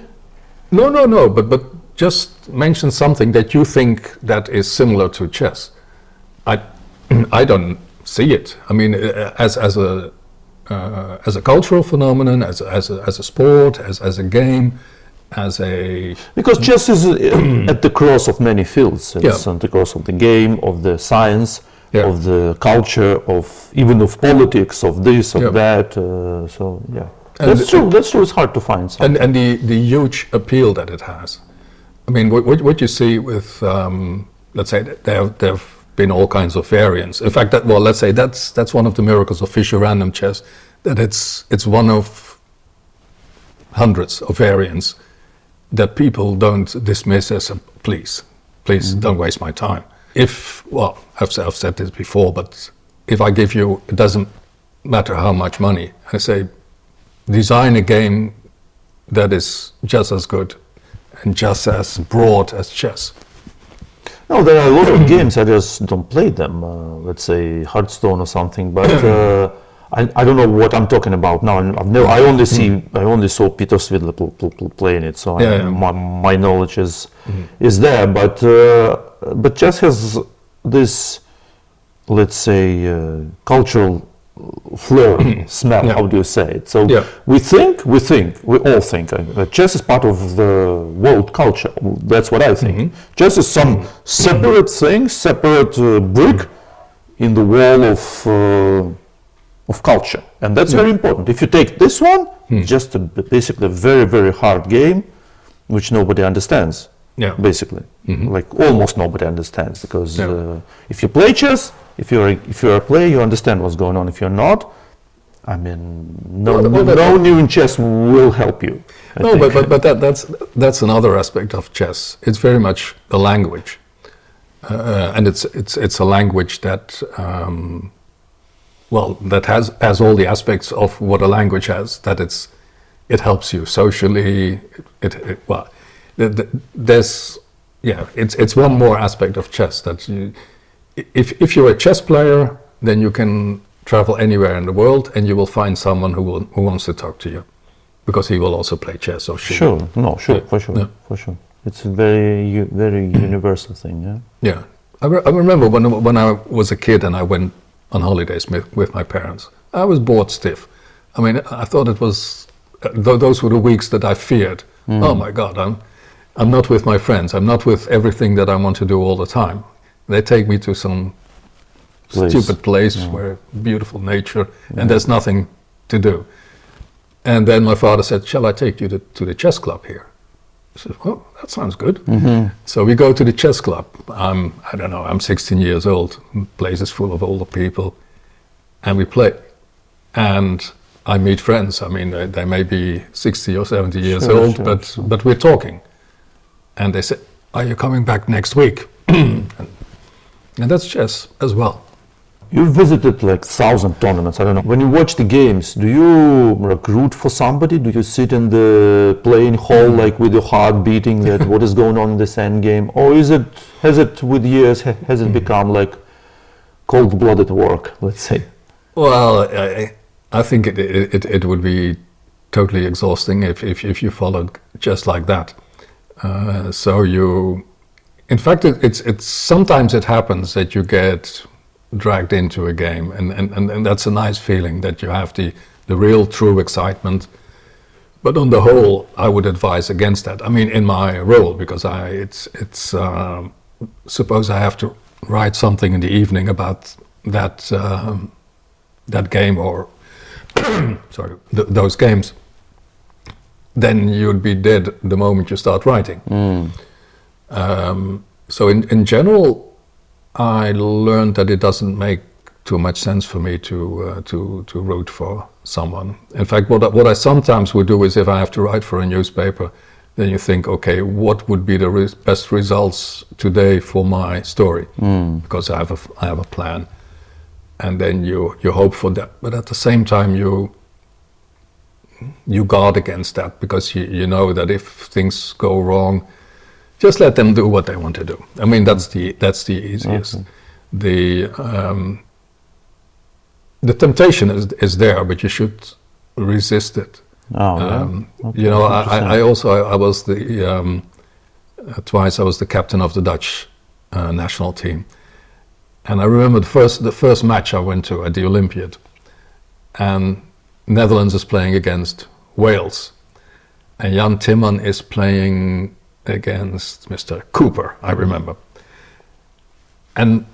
No, but just mention something that you think that is similar to chess. I don't see it. I mean, as a cultural phenomenon, as a sport, as a game, because chess is at the cross of many fields. It's at the cross of the game, of the science, of the culture, even of politics, of this, of that. So yeah, that's true. It's hard to find something. And the huge appeal that it has. I mean, what you see with, let's say, there have been all kinds of variants. In fact, let's say that's one of the miracles of Fischer random chess, that it's one of hundreds of variants that people don't dismiss as please don't waste my time. I've said this before, but if I give you, it doesn't matter how much money, I say, design a game that is just as good and just as broad as chess. No, there are a lot of games, I just don't play them, let's say Hearthstone or something, but I don't know what I'm talking about now. I only saw Peter Svidler playing it, so my knowledge is there. But chess has this, let's say, cultural flair, smell. How do you say it? So we all think chess is part of the world culture. That's what I think. Chess is some separate thing, separate brick in the wall of culture, and that's very important. If you take this one, just basically a very, very hard game, which nobody understands. Basically, like almost nobody understands, because if you play chess, if you're a player, you understand what's going on. If you're not, I mean, no new in chess will help you. But that's another aspect of chess. It's very much a language, and it's a language that. That has all the aspects of what a language has. That it helps you socially. It's one more aspect of chess that if you're a chess player, then you can travel anywhere in the world and you will find someone who wants to talk to you, because he will also play chess or shoot. For sure. It's a very, very universal thing. Yeah. I remember when I was a kid and I went on holidays with my parents. I was bored stiff. I mean, I thought it was, those were the weeks that I feared. Oh my God, I'm not with my friends. I'm not with everything that I want to do all the time. They take me to some stupid place where beautiful nature and there's nothing to do. And then my father said, shall I take you to the chess club here? I said, oh, that sounds good. So we go to the chess club. I'm 16 years old. The place is full of older people. And we play. And I meet friends. I mean, they may be 60 or 70 years old, but we're talking. And they say, are you coming back next week? And that's chess as well. You visited like 1,000 tournaments. I don't know. When you watch the games, do you root for somebody? Do you sit in the playing hall like with your heart beating that what is going on in this end game? Or has it with years, has it become like cold-blooded work, let's say? Well, I think it would be totally exhausting if you followed just like that. In fact, it's sometimes it happens that you get dragged into a game, and that's a nice feeling that you have the real true excitement. But on the whole, I would advise against that. I mean, in my role, because suppose I have to write something in the evening about that game or those games, then you'd be dead the moment you start writing. So in general, I learned that it doesn't make too much sense for me to root for someone. In fact, what I sometimes would do is, if I have to write for a newspaper, then you think, okay, what would be the best results today for my story? Because I have a plan, and then you hope for that. But at the same time, you guard against that, because you know that if things go wrong, just let them do what they want to do. I mean, that's the easiest. Okay. The temptation is there, but you should resist it. Okay. You know, I was twice I was the captain of the Dutch national team, and I remember the first match I went to at the Olympiad, and Netherlands is playing against Wales, and Jan Timman is playing against Mr. Cooper, I remember. And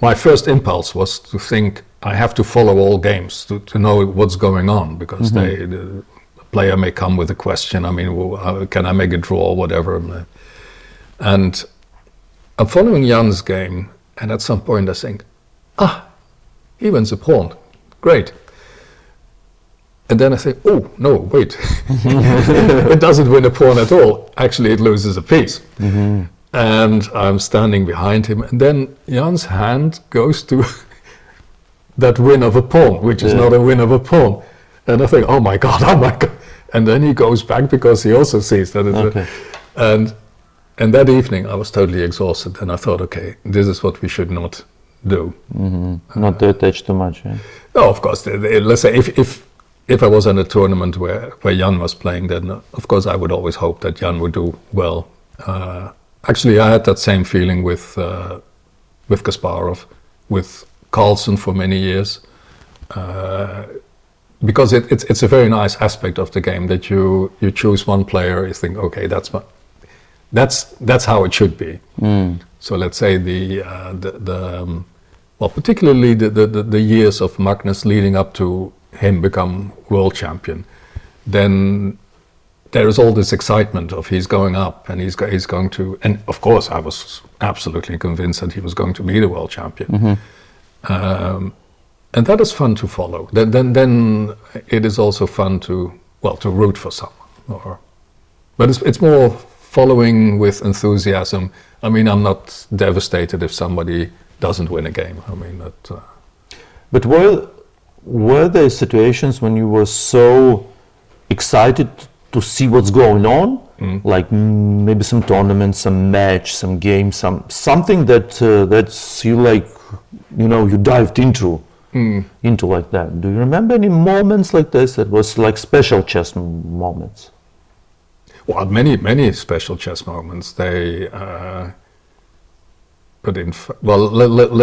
my first impulse was to think, I have to follow all games to know what's going on, because the player may come with a question. I mean, can I make a draw or whatever? And I'm following Jan's game, and at some point I think, he wins a pawn, great. And then I say, oh, no, wait, it doesn't win a pawn at all. Actually, it loses a piece. And I'm standing behind him, and then Jan's hand goes to that win of a pawn, which is not a win of a pawn. And I think, oh my God. And then he goes back, because he also sees that it's and that evening I was totally exhausted, and I thought, okay, this is what we should not do. Not to attach too much. Yeah? No, of course, let's say if I was in a tournament where Jan was playing, then of course I would always hope that Jan would do well. Actually, I had that same feeling with Kasparov, with Carlsen for many years, because it's a very nice aspect of the game that you choose one player, you think, okay, that's how it should be. So let's say particularly the years of Magnus leading up to him become world champion, then there is all this excitement of he's going up, and he's going to, and of course I was absolutely convinced that he was going to be the world champion. And that is fun to follow. Then it is also fun to root for someone. But it's more following with enthusiasm. I mean, I'm not devastated if somebody doesn't win a game. I mean, that. But were there situations when you were so excited to see what's going on, like maybe some tournament, some match, some game, something that's you like, you know, you dived into like that? Do you remember any moments like this that was like special chess moments? Well, many special chess moments. Let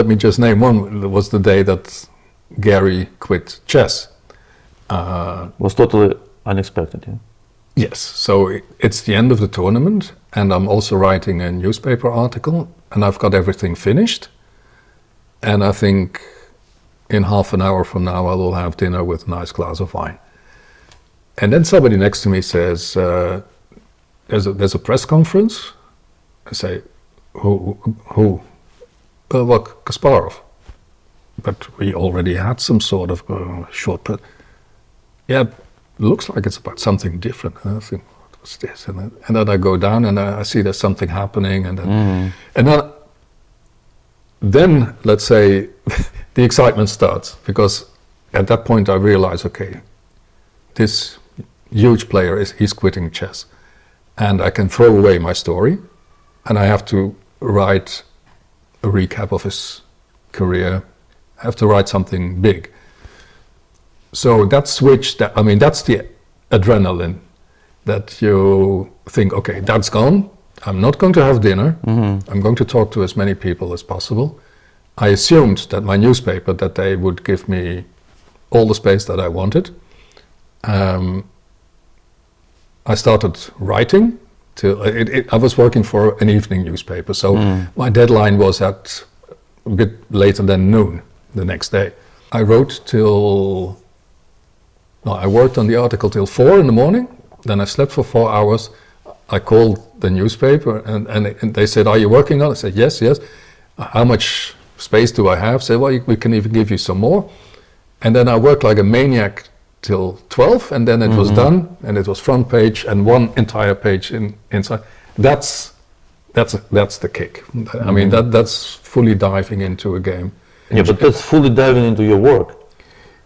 me just name one. It was the day that Gary quit chess. Was totally unexpected, yeah? Yes, so it's the end of the tournament, and I'm also writing a newspaper article, and I've got everything finished, and I think in half an hour from now I will have dinner with a nice glass of wine. And then somebody next to me says, there's a press conference. I say, who? Well, Kasparov. But we already had some sort of short, yeah, looks like it's about something different. And I think, what's this? And then I go down, and I see there's something happening, and then let's say the excitement starts, because at that point I realize, okay, this huge player he's quitting chess, and I can throw away my story, and I have to write a recap of his career. I have to write something big. So that switch, that's the adrenaline, that you think, okay, that's gone. I'm not going to have dinner. I'm going to talk to as many people as possible. I assumed that my newspaper, that they would give me all the space that I wanted. I started writing till I was working for an evening newspaper, so my deadline was at a bit later than noon the next day. I worked on the article till 4 in the morning, then I slept for 4 hours. I called the newspaper, and they said, are you working on it? I said, yes. How much space do I have? Say, well, we can even give you some more. And then I worked like a maniac till 12, and then it was done, and it was front page and one entire page inside. That's the kick. I mean, that's fully diving into a game. Yeah, but that's fully diving into your work.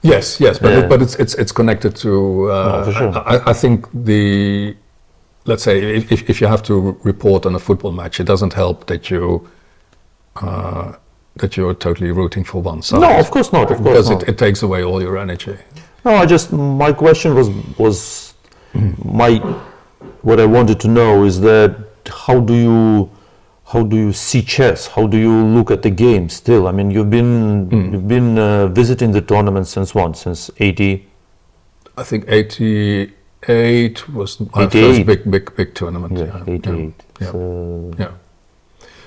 Yes, but it's connected to. For sure. I think let's say if you have to report on a football match, it doesn't help that you're totally rooting for one side. No, of course not. Because it takes away all your energy. No, my question was what I wanted to know is that how do you see chess? How do you look at the game still? I mean, you've been visiting the tournament since when? Since 80? I think 88 was my first big tournament. Yeah, 88. Yeah.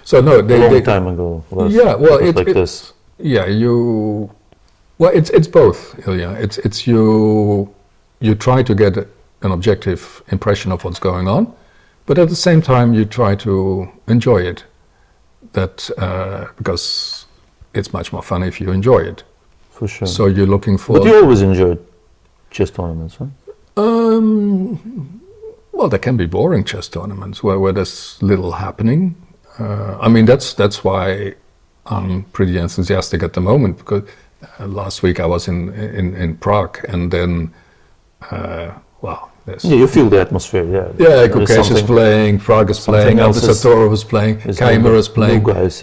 So no, long time ago. It's like this. Yeah, it's both, Ilya. It's you try to get an objective impression of what's going on, but at the same time you try to enjoy it. Because it's much more fun if you enjoy it. For sure. So you're looking for. But you always enjoyed chess tournaments, huh? Well, there can be boring chess tournaments where there's little happening. I mean, that's why I'm pretty enthusiastic at the moment, because last week I was in Prague, and then, you feel the atmosphere, Yeah, Kukesh is playing, Prague is playing, Alessandro was playing, Keimer is playing, guys,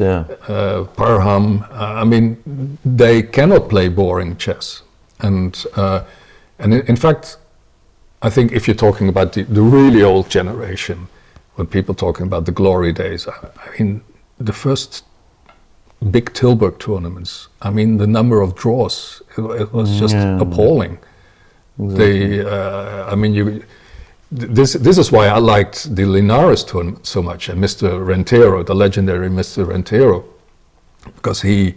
Parham. I mean, they cannot play boring chess, and in fact, I think if you're talking about the really old generation, when people talking about the glory days, I mean, the first big Tilburg tournaments, I mean, the number of draws, it was just appalling. Exactly. This is why I liked the Linares tournament so much, and Mr. Rentero, the legendary Mr. Rentero, because he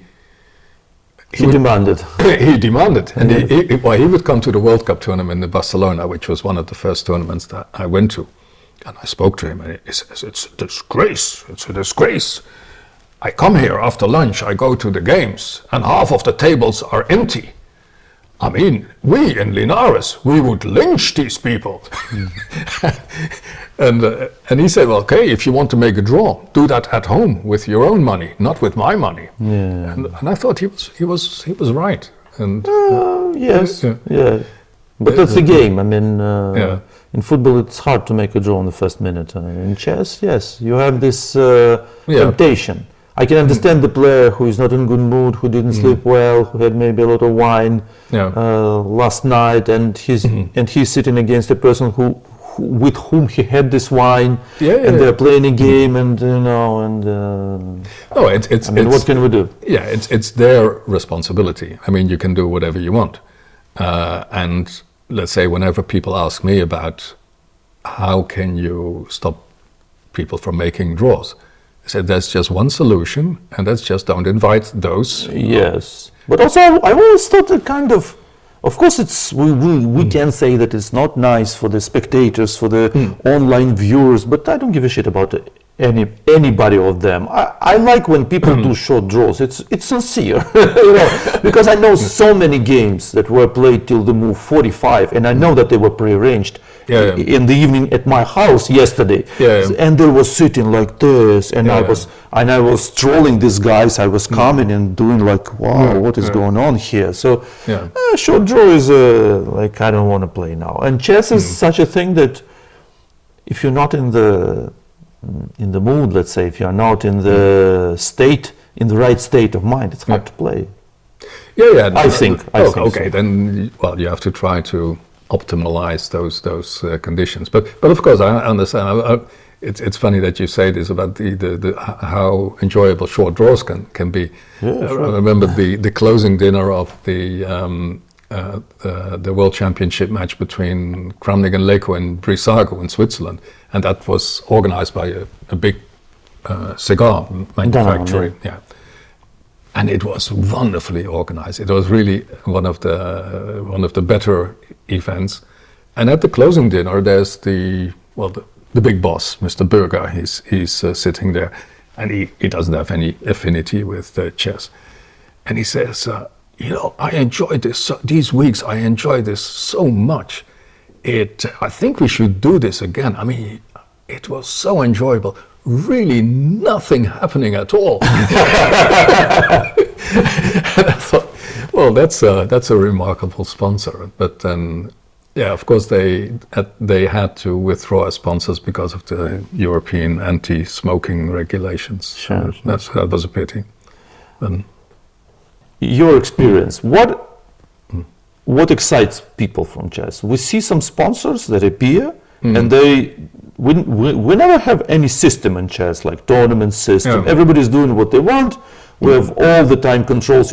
demanded. He demanded, and he would come to the World Cup tournament in Barcelona, which was one of the first tournaments that I went to. And I spoke to him, and he says, it's a disgrace, it's a disgrace. I come here after lunch, I go to the games, and half of the tables are empty. I mean, we in Linares, we would lynch these people. And he said, well, okay, if you want to make a draw, do that at home with your own money, not with my money. Yeah. And I thought he was right. And yes, but that's the game. I mean, in football, it's hard to make a draw in the first minute. In chess, yes, you have this temptation. I can understand the player who is not in good mood, who didn't sleep well, who had maybe a lot of wine last night, and he's sitting against a person with whom he had this wine, and they're playing a game, and what can we do? Yeah, it's their responsibility. I mean, you can do whatever you want, and let's say whenever people ask me about how can you stop people from making draws, I said there's just one solution, and that's just don't invite those. Yes, but also I always thought that kind of course it's we can say that it's not nice for the spectators, for the online viewers, but I don't give a shit about anybody of them. I like when people do short draws. It's sincere, because I know so many games that were played till the move 45, and I know that they were prearranged in the evening at my house yesterday, and they were sitting like this, and I was trolling these guys. I was coming and doing like, wow, what is going on here? So short draw is like I don't want to play now. And chess is such a thing that if you're not in the mood, let's say, if you're not in the right state of mind, it's hard to play. I think. Okay, then you have to try to optimize those conditions. But of course, I understand. It's funny that you say this about the how enjoyable short draws can be. Yeah, sure. I remember the closing dinner of the World Championship match between Kramnik and Leko in Brissago in Switzerland, and that was organized by a big cigar manufacturer. And it was wonderfully organized. It was really one of the better events. And at the closing dinner, there's the big boss, Mr. Berger. He's sitting there, and he doesn't have any affinity with chess. And he says, I enjoyed these weeks. I enjoyed this so much. I think we should do this again. I mean, it was so enjoyable. Really nothing happening at all. And I thought, well, that's a remarkable sponsor. But then, yeah, of course they had to withdraw as sponsors because of the European anti-smoking regulations. Sure. That was a pity. Your experience, what excites people from chess? We see some sponsors that appear, and we never have any system in chess, like tournament system. Yeah. Everybody's doing what they want. We have all the time controls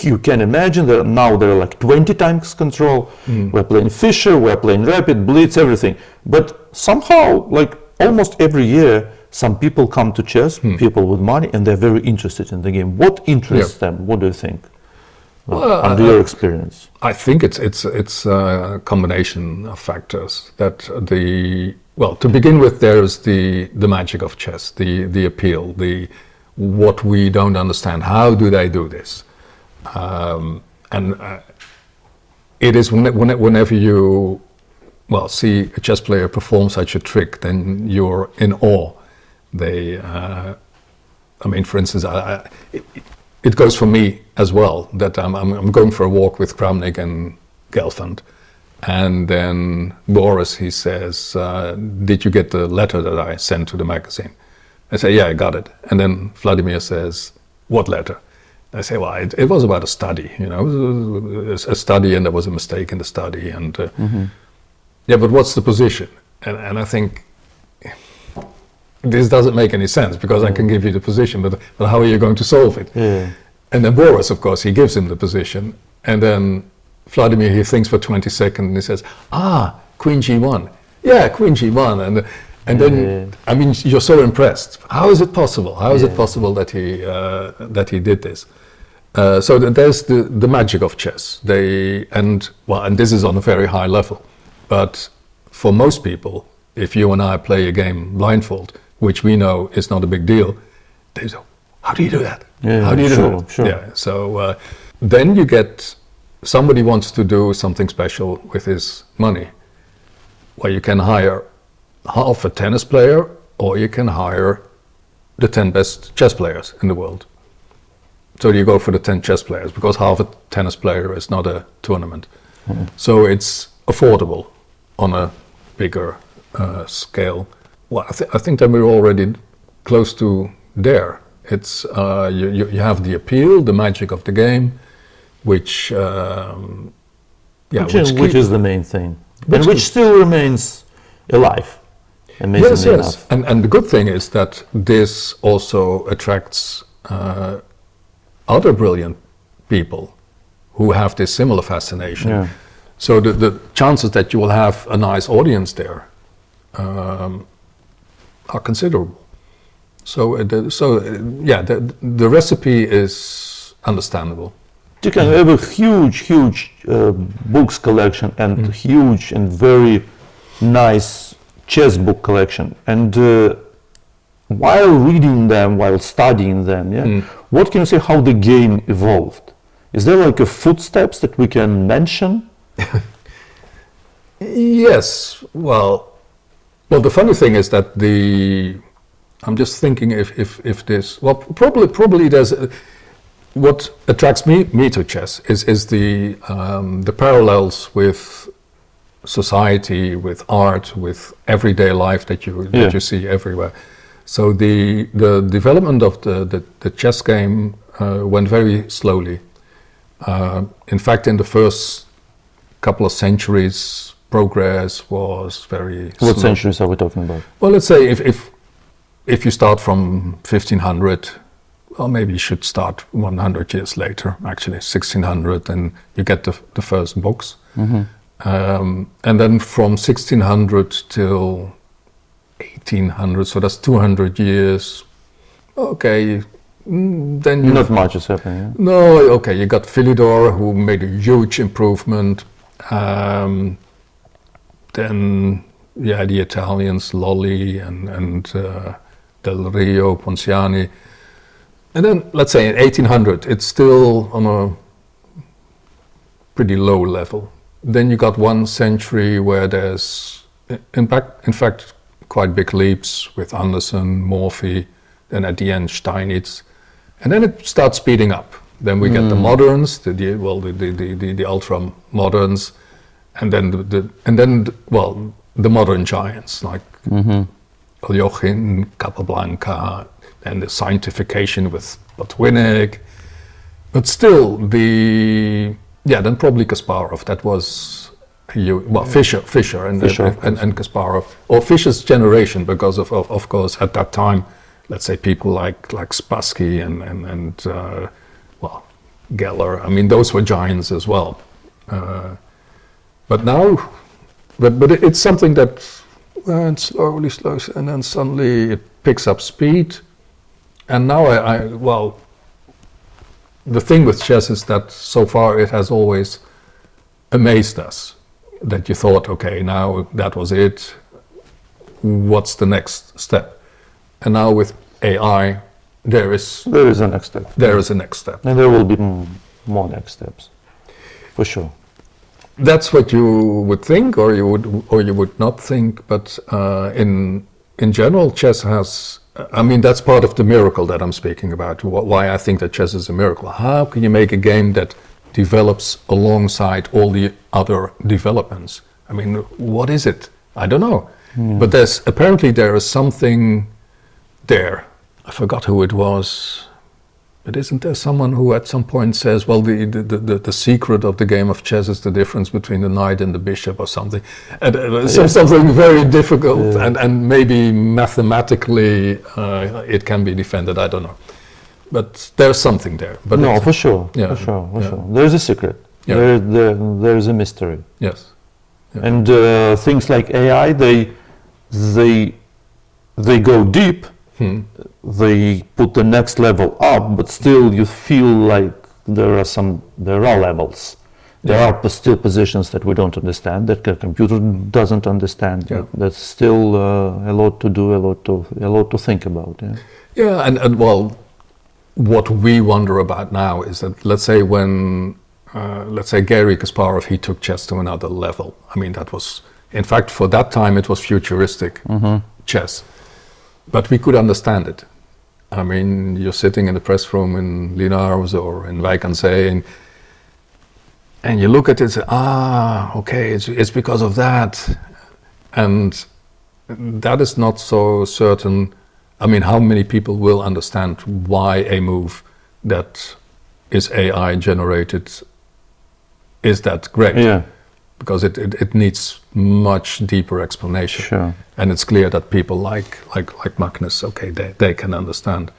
you can imagine. Now there are like 20 times control. We're playing Fischer, we're playing Rapid, Blitz, everything. But somehow, like almost every year, some people come to chess, people with money, and they're very interested in the game. What interests them? What do you think? Under your experience, I think it's a combination of factors. That to begin with, there's the magic of chess, the appeal, what we don't understand. How do they do this? It is whenever you see a chess player perform such a trick, then you're in awe. For instance, it goes for me as well, that I'm going for a walk with Kramnik and Gelfand, and then Boris, he says, did you get the letter that I sent to the magazine? I say, yeah, I got it. And then Vladimir says, what letter? I say, well, it was about a study, it was a study, and there was a mistake in the study, and yeah, but what's the position? And I think this doesn't make any sense, because I can give you the position, but how are you going to solve it? Yeah. And then Boris, of course, he gives him the position, and then Vladimir, he thinks for 20 seconds, and he says, Queen G1. Yeah, Queen G1. And then, you're so impressed. How is it possible? How is it possible that he did this? So there's the magic of chess. And this is on a very high level. But for most people, if you and I play a game blindfold, which we know is not a big deal, they say, how do you do that? Yeah, how do you do that? Sure. Yeah. So then you get, somebody wants to do something special with his money. Well, you can hire half a tennis player, or you can hire the 10 best chess players in the world. So you go for the 10 chess players, because half a tennis player is not a tournament. So it's affordable on a bigger scale. Well, I think that we're already close to there. It's you have the appeal, the magic of the game, which is the main thing, and which still remains alive. Amazingly enough. And the good thing is that this also attracts other brilliant people who have this similar fascination. Yeah. So the chances that you will have a nice audience there are considerable. So the recipe is understandable. You can have a huge books collection and huge and very nice chess book collection. And while reading them, while studying them, what can you say how the game evolved? Is there like a footsteps that we can mention? Yes. Well, the funny thing is that I'm just thinking if this, probably there's, what attracts me to chess is the parallels with society, with art, with everyday life that you see everywhere. So the development of the chess game went very slowly. In fact, in the first couple of centuries, progress was very slow. What centuries are we talking about? Well, let's say if you start from 1500, well, maybe you should start 100 years later, actually 1600, and you get the first books. And then from 1600 till 1800, so that's 200 years. Okay, then not much is happening. Yeah? No, okay, you got Philidor, who made a huge improvement. Then the Italians, Lolli, and Del Rio, Ponciani. And then, let's say in 1800, it's still on a pretty low level. Then you got one century where there's, in fact, quite big leaps with Anderson, Morphy, and at the end Steinitz. And then it starts speeding up. Then we get the moderns, the ultra moderns, and then the modern giants like Aljochin, Capablanca, and the scientification with Botwinnik. But still, then probably Kasparov. That was Fischer and Kasparov, or Fischer's generation, because of course at that time, let's say people like Spassky and Geller. I mean, those were giants as well. But now, but it's something that went slowly, and then suddenly it picks up speed. And now the thing with chess is that so far it has always amazed us. That you thought, okay, now that was it. What's the next step? And now with AI, there is a next step. There is a next step, and there will be more next steps, for sure. That's what you would think, or you would not think. But in general, chess has. I mean, that's part of the miracle that I'm speaking about. Why I think that chess is a miracle. How can you make a game that develops alongside all the other developments? I mean, what is it? I don't know. But apparently there is something there. I forgot who it was. But isn't there someone who at some point says, well, the secret of the game of chess is the difference between the knight and the bishop or something? And, something very difficult, and maybe mathematically it can be defended, I don't know. But there's something there. But no, for sure, for sure. There's a secret. Yeah. There's a mystery. Yes. Yeah. And things like AI, they go deep. They put the next level up, but still you feel like there are levels. There are still positions that we don't understand, that the computer doesn't understand. Yeah. That's still a lot to do, a lot to think about. Yeah, and well, what we wonder about now is that let's say Garry Kasparov, he took chess to another level. I mean, that was, in fact, for that time it was futuristic chess. But we could understand it. I mean, you're sitting in the press room in Linares or in Wijk aan Zee, and you look at it and say, okay, it's because of that. And that is not so certain. I mean, how many people will understand why a move that is AI generated is that great? Yeah. Because it needs much deeper explanation. Sure. And it's clear that people like Magnus, okay, they can understand.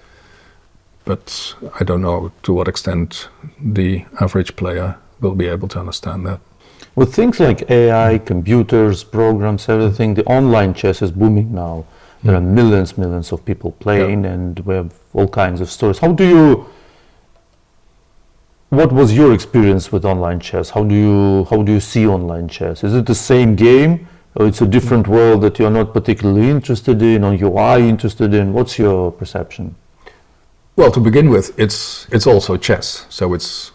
But I don't know to what extent the average player will be able to understand that. With things like AI, computers, programs, everything, the online chess is booming now. There are millions of people playing, and we have all kinds of stories. What was your experience with online chess? How do you see online chess? Is it the same game, or it's a different world that you're not particularly interested in, or you are interested in? What's your perception? Well, to begin with, it's also chess. So it's,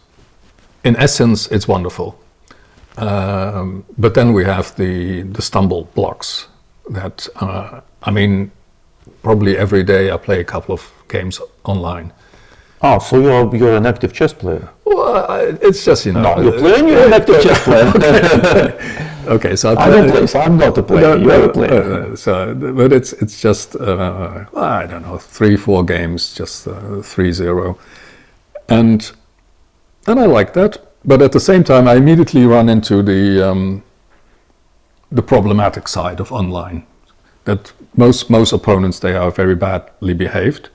in essence, it's wonderful. But then we have the stumble blocks that, I mean, probably every day I play a couple of games online. Oh, so you're an active chess player? Well, it's just, No, you're an active chess player. Okay, so I don't play, so I'm not a player. You're a player. But it's just, I don't know, 3-4 games, just 3-0. And I like that. But at the same time, I immediately run into the problematic side of online. That most opponents, they are very badly behaved.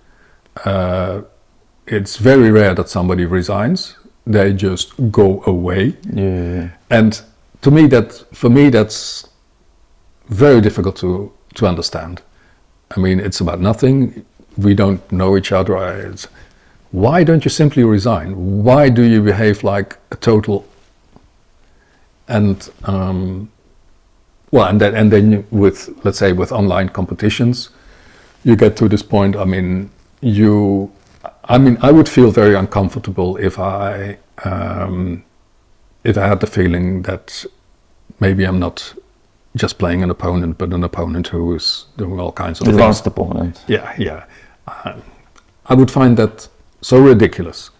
It's very rare that somebody resigns. They just go away. Yeah. And for me, that's very difficult to understand. I mean, it's about nothing. We don't know each other. Why don't you simply resign? Why do you behave like a total? And and then with, let's say, with online competitions, you get to this point. I mean, I would feel very uncomfortable if I had the feeling that maybe I'm not just playing an opponent, but an opponent who is doing all kinds of things. Advanced opponent. Yeah. I would find that so ridiculous.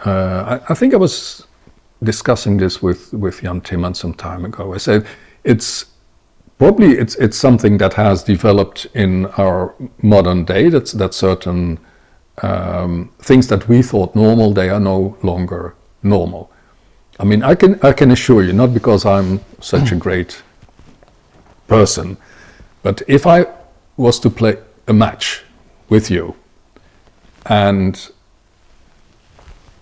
I think I was discussing this with Jan Timman some time ago. I said it's something that has developed in our modern day. That certain things that we thought normal, they are no longer normal. I mean, I can assure you, not because I'm such a great person, but if I was to play a match with you and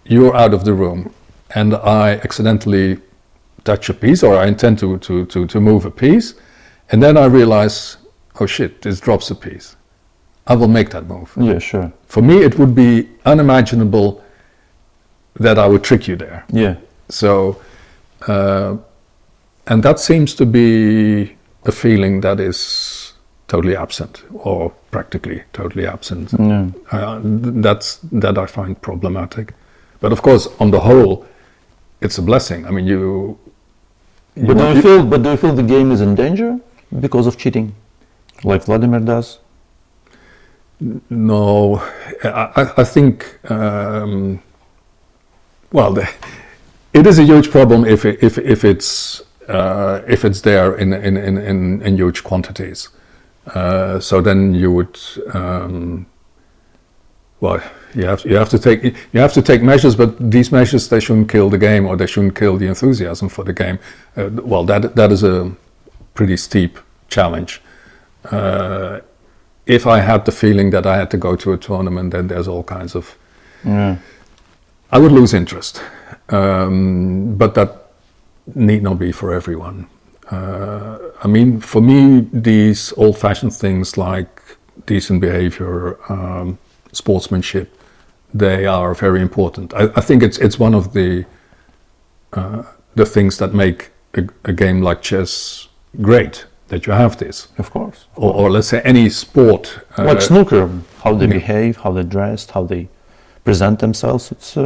you're out of the room and I accidentally touch a piece, or I intend to move a piece, and then I realize, oh shit, this drops a piece, I will make that move. Yeah, sure. For me, it would be unimaginable that I would trick you there. Yeah. So, and that seems to be a feeling that is totally absent, or practically totally absent. Yeah. That I find problematic. But of course, on the whole, it's a blessing. I mean, But do you feel the game is in danger because of cheating, like Vladimir does? No, I think. Well, it is a huge problem if it's there in huge quantities. So then you would. Well, you have to take measures, but these measures, they shouldn't kill the game, or they shouldn't kill the enthusiasm for the game. Well, that is a pretty steep challenge. If I had the feeling that I had to go to a tournament, then there's all kinds of. Yeah. I would lose interest, but that need not be for everyone. I mean, for me, these old-fashioned things like decent behavior, sportsmanship, they are very important. I think it's one of the things that make a game like chess great, that you have this. Of course. Or let's say any sport. Like snooker, how they behave, how they dressed, how they present themselves. It's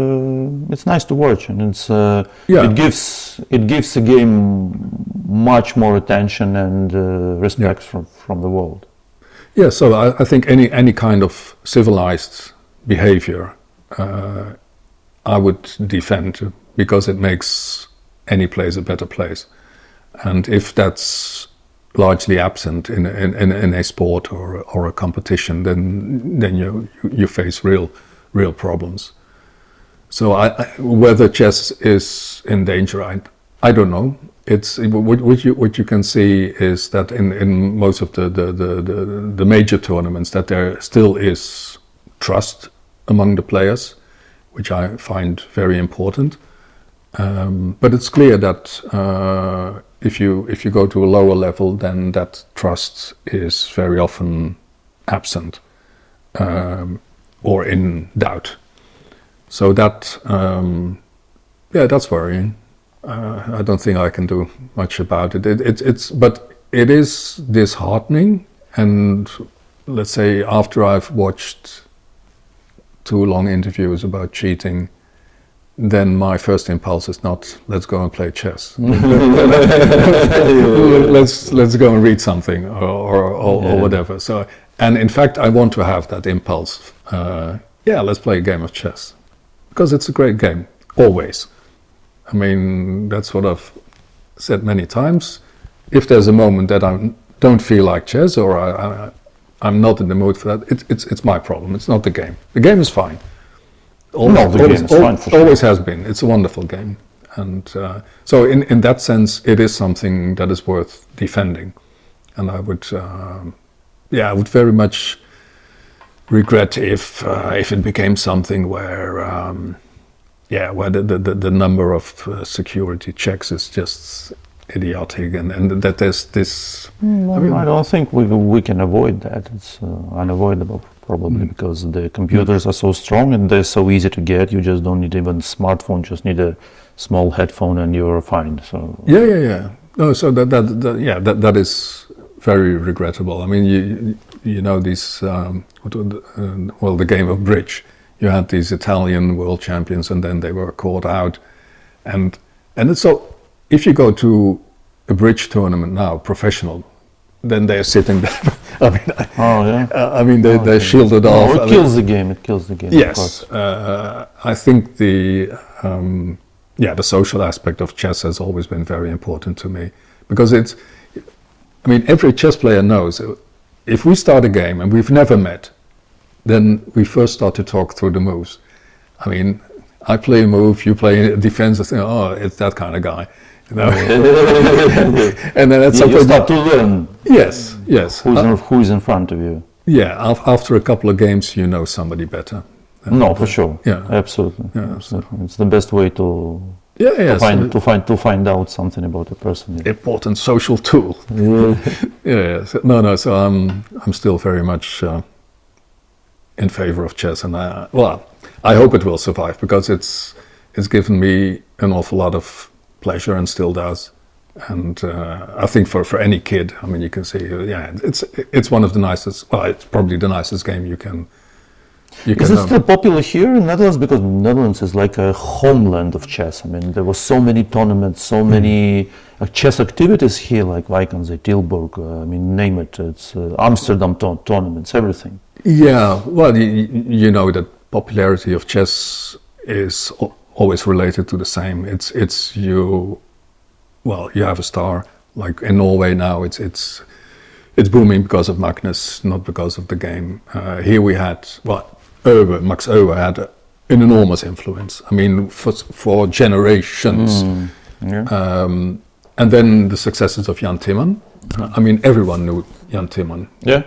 nice to watch, and it gives a game much more attention and respect from the world. Yeah, so I think any kind of civilized behavior I would defend, because it makes any place a better place. And if that's largely absent in a sport or a competition, then you face real problems. So whether chess is in danger, I don't know. It's what you can see is that in most of the major tournaments, that there still is trust among the players, which I find very important. But it's clear that if you go to a lower level, then that trust is very often absent or in doubt. So that that's worrying. I don't think I can do much about it. But it is disheartening. And let's say after I've watched 2 long interviews about cheating, then my first impulse is not, let's go and play chess. let's go and read something or whatever. So, and in fact, I want to have that impulse. Let's play a game of chess, because it's a great game, always. I mean, that's what I've said many times. If there's a moment that I don't feel like chess, or I'm not in the mood for that, it's my problem. It's not the game. The game is fine. Always has been. It's a wonderful game, and so in that sense, it is something that is worth defending. And I would, I would very much regret if it became something where the number of security checks is just idiotic, and that there's this. I don't think we can avoid that. It's unavoidable, probably, because the computers are so strong and they're so easy to get. You just don't need even a smartphone; just need a small headphone and you're fine. So No, so that is very regrettable. I mean, you know, these, well, the game of bridge. You had these Italian world champions, and then they were caught out. And it's so, if you go to a bridge tournament now, professional, then they're sitting there. I mean, they're shielded off. It kills the game. It kills the game. Yes, I think the social aspect of chess has always been very important to me, because it's. I mean, every chess player knows if we start a game and we've never met, then we first start to talk through the moves. I mean, I play a move, you play a defense, and say, oh, it's that kind of guy. You know? And then at some point you start to learn. Yes. Who is in front of you? Yeah, after a couple of games, you know somebody better. No, for sure. Yeah, absolutely. Yeah, absolutely. It's the best way to find out something about a person. Yeah. Important social tool. Yeah. So I'm still very much in favor of chess, and I hope it will survive, because it's given me an awful lot of pleasure and still does. And I think for any kid, I mean, you can see, it's one of the nicest. Well, it's probably the nicest game you can. Is it still popular here in Netherlands? Because Netherlands is like a homeland of chess. I mean, there were so many tournaments, so many chess activities here, like Wijkens, Tilburg, I mean, name it. It's Amsterdam tournaments, everything. Yeah, well, you know that popularity of chess is always related to the same. It's you. Well, you have a star. Like in Norway now, it's booming because of Magnus, not because of the game. Here we had Max Ober had an enormous influence. I mean, for generations. And then the successes of Jan Timman. I mean, everyone knew Jan Timman. Yeah.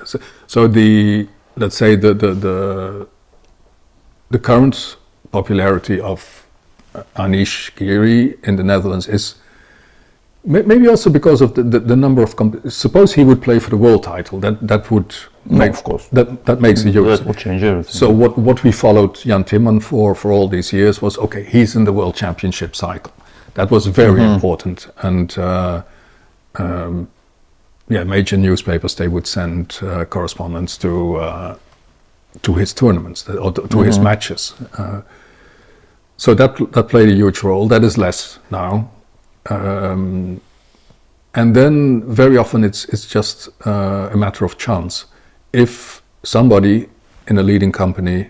So let's say the current popularity of Anish Giri in the Netherlands is maybe also because of the number of suppose he would play for the world title, that would make, of course, that makes a huge. That would change everything. So what we followed Jan Timman for all these years was, okay, he's in the world championship cycle. That was very important, and major newspapers, they would send correspondents to his tournaments or to his matches. So that played a huge role. That is less now. And then very often it's just a matter of chance. If somebody in a leading company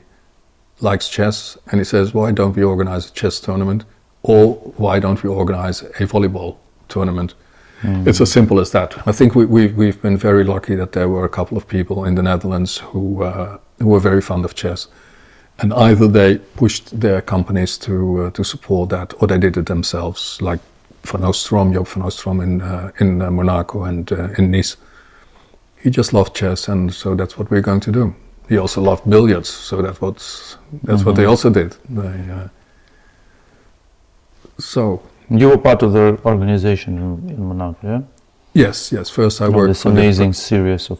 likes chess and he says, why don't we organize a chess tournament, or why don't we organize a volleyball tournament? It's as simple as that. I think we've been very lucky that there were a couple of people in the Netherlands who were very fond of chess, and either they pushed their companies to support that, or they did it themselves, like Van Joop van Oostrom in Monaco and in Nice. He just loved chess, and so that's what we're going to do. He also loved billiards, so that's what they also did. So you were part of the organization in Monaco, yeah? Yes. First I worked this amazing series of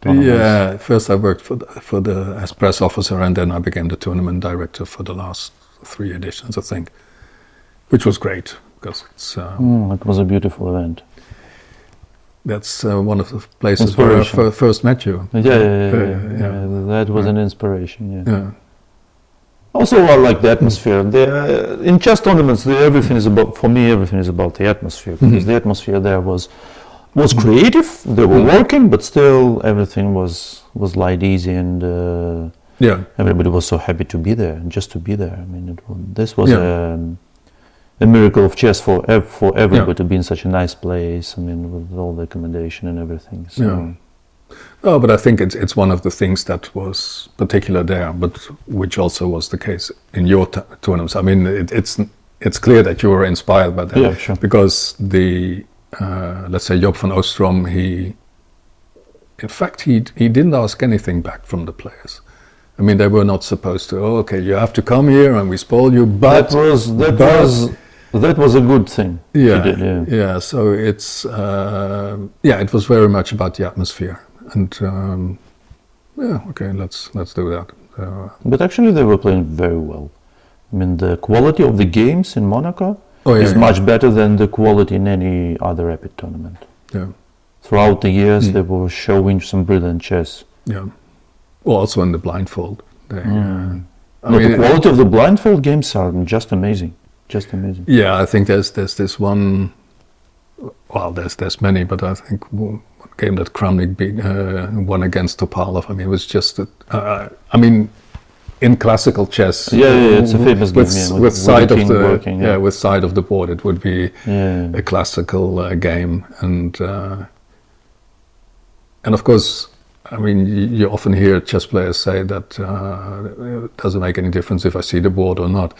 tournaments. Yeah, first I worked as press officer, and then I became the tournament director for the last 3 editions, I think, which was great because it's. It was a beautiful event. That's one of the places where I first met you. Yeah. That was an inspiration. Yeah. Also, I like the atmosphere. In chess tournaments, everything is about the atmosphere, because the atmosphere there was creative. They were working, but still everything was light, easy, and everybody was so happy to be there, and just to be there. I mean, this was a miracle of chess for everybody to be in such a nice place. I mean, with all the accommodation and everything. So. Oh, but I think it's one of the things that was particular there, but which also was the case in your tournaments. I mean, it's clear that you were inspired by that. Yeah, sure. Because let's say Joop van Oostrom, he didn't ask anything back from the players. I mean, they were not supposed to. Oh, okay, you have to come here and we spoil you. But that was a good thing. Yeah. So it's it was very much about the atmosphere. And okay, let's do that. But actually, they were playing very well. I mean, the quality of the games in Monaco is much better than the quality in any other rapid tournament. Yeah. throughout the years they were showing some brilliant chess. Yeah. Well, also in the blindfold. The quality of the blindfold games are just amazing. Just amazing. Yeah, I think there's this one. Well, there's many, but I think one game that Kramnik won against Topalov. I mean, it was just. In classical chess. Yeah, it's a famous game. With side of the working, with side of the board, it would be a classical game, and of course, I mean, you often hear chess players say that it doesn't make any difference if I see the board or not.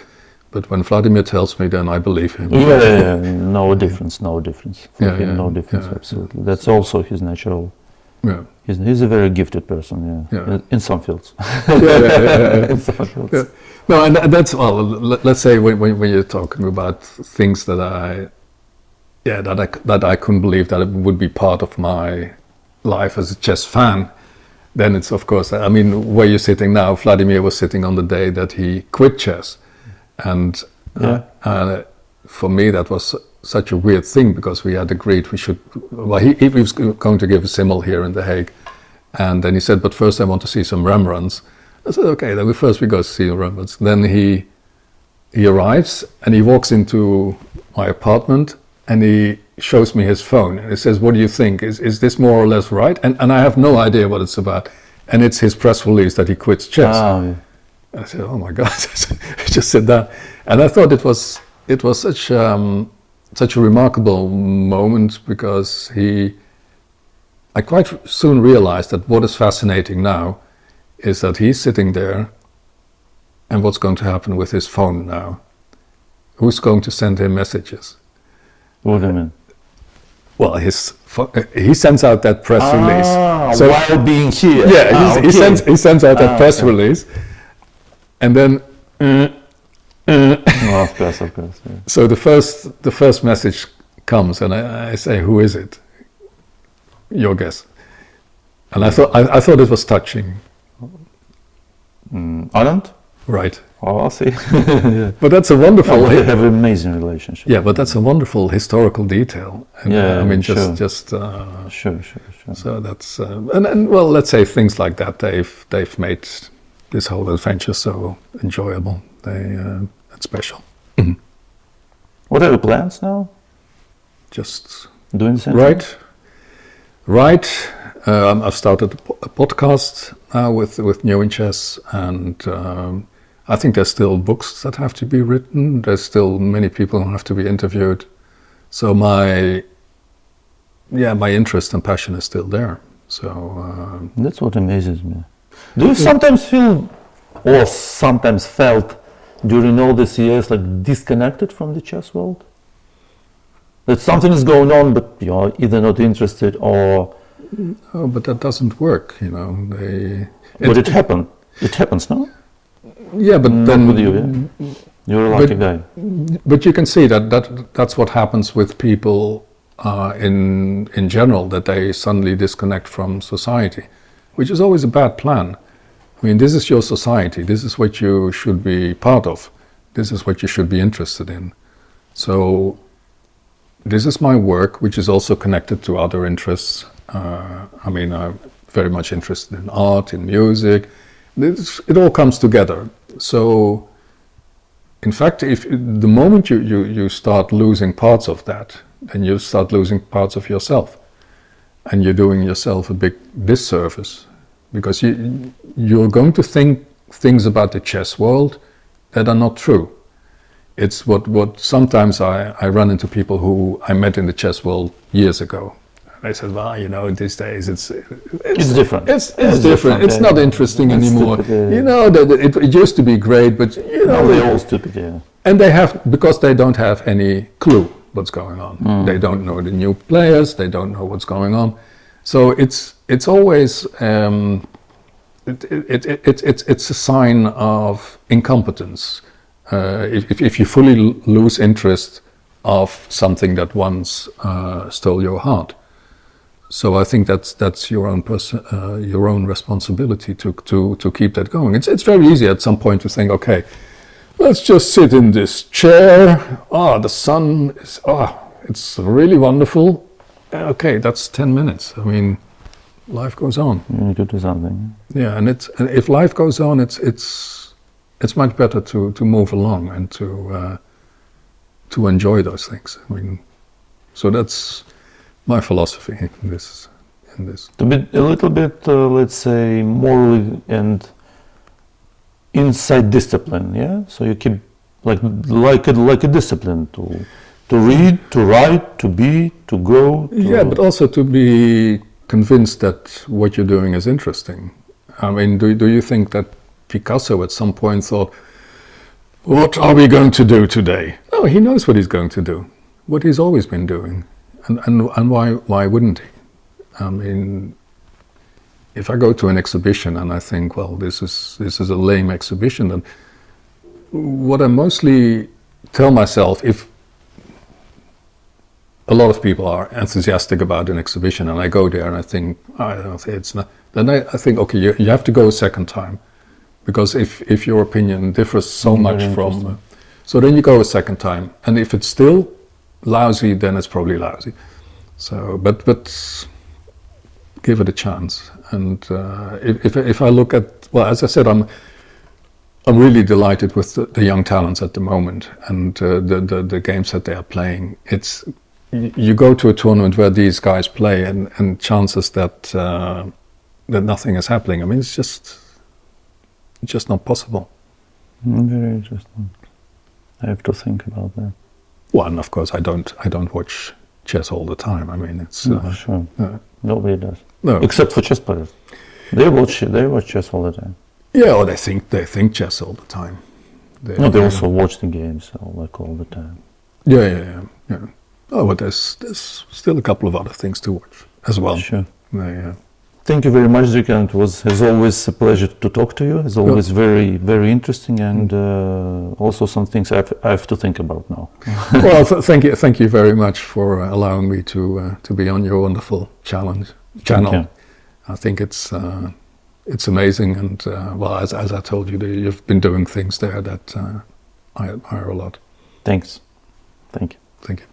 But when Vladimir tells me, then I believe him. Yeah, no difference. For him, no difference, absolutely. That's also his natural. Yeah. He's a very gifted person, in some fields. In some fields. Yeah. No, and that's, well, let's say when you're talking about things that I couldn't believe that it would be part of my life as a chess fan, then it's, of course, I mean, where you're sitting now, Vladimir was sitting on the day that he quit chess. And for me, that was such a weird thing, because we had agreed he was going to give a simul here in The Hague, and then he said, but first I want to see some Rembrandts. I said, okay, then first we go see Rembrandts. Then he arrives and he walks into my apartment and he shows me his phone and he says, what do you think? Is this more or less right? And I have no idea what it's about. And it's his press release that he quits chess. I said, oh my God, I just said that. And I thought it was such a remarkable moment, because I quite soon realized that what is fascinating now is that he's sitting there, and what's going to happen with his phone now? Who's going to send him messages? What do you mean? Well, he sends out that press release. So while being here. Yeah, he sends out that press release, and then. Of course. Yeah. So the first message comes, and I say, "Who is it?" Your guess. And I thought it was touching. Anand? Right. Oh, I'll see. Yeah. But that's a wonderful. They have an amazing relationship. Yeah, but that's a wonderful historical detail. And, I mean, just. Sure. So that's and well, let's say things like that. They've made this whole adventure so enjoyable. That's special. Mm-hmm. What are the plans now? Just doing something. Right. I've started a podcast now with New in Chess, and I think there's still books that have to be written. There's still many people who have to be interviewed. So my interest and passion is still there. So that's what amazes me. Do you sometimes feel, or sometimes felt, during all these years, like disconnected from the chess world? That something is going on, but you're either not interested or... Oh, but that doesn't work, you know. But it happened. It happens, no? Yeah, but not then... with you, yeah? You're a lucky guy. But you can see that's what happens with people in general, that they suddenly disconnect from society, which is always a bad plan. I mean, this is your society. This is what you should be part of. This is what you should be interested in. So this is my work, which is also connected to other interests. I mean, I'm very much interested in art, in music. It all comes together. So, in fact, if the moment you start losing parts of that, then you start losing parts of yourself. And you're doing yourself a big disservice. Because you're going to think things about the chess world that are not true. It's what sometimes I run into people who I met in the chess world years ago. They said, well, you know, these days it's different. It's different. It's not interesting anymore. Stupid, yeah. You know, it used to be great, but you know, they're all stupid. Yeah. And because they don't have any clue what's going on. They don't know the new players. They don't know what's going on. So it's always it's a sign of incompetence if you fully lose interest of something that once stole your heart. So I think that's your own responsibility to keep that going. It's very easy at some point to think, okay, let's just sit in this chair. The sun is it's really wonderful. okay, that's 10 minutes. I mean, life goes on. You need to do something. Yeah, and if life goes on, it's much better to move along and to enjoy those things. I mean, so that's my philosophy in this. To be a little bit, let's say, morally and inside discipline. Yeah. So you keep like a discipline to read, to write, to be, to go. Yeah, but also to be convinced that what you're doing is interesting. I mean, do you think that Picasso at some point thought, what are we going to do today? No, he knows what he's going to do, what he's always been doing. And why wouldn't he? I mean, if I go to an exhibition and I think, well, this is a lame exhibition, then what I mostly tell myself, if a lot of people are enthusiastic about an exhibition and I go there and I think, I don't think it's not, then I think, okay, you have to go a second time, because if your opinion differs so much from, so then you go a second time, and if it's still lousy, then it's probably lousy. So, but give it a chance. And if I look at, well, as I said, I'm really delighted with the young talents at the moment and the games that they are playing. It's, you go to a tournament where these guys play and chances that nothing is happening. I mean, it's just not possible. Very interesting. I have to think about that. Well, and of course I don't watch chess all the time. I mean, it's sure. Nobody does. No, except for chess players. They watch chess all the time. Yeah, or they think chess all the time. They also watch the games all the time. Yeah. Oh, but there's still a couple of other things to watch as well. Sure. Yeah. Thank you very much, Dirk, and it was, as always, a pleasure to talk to you. It's always very, very interesting, and also some things I have to think about now. Well, thank you very much for allowing me to be on your wonderful channel. I think it's amazing, and well, as I told you, you've been doing things there that I admire a lot. Thanks. Thank you. Thank you.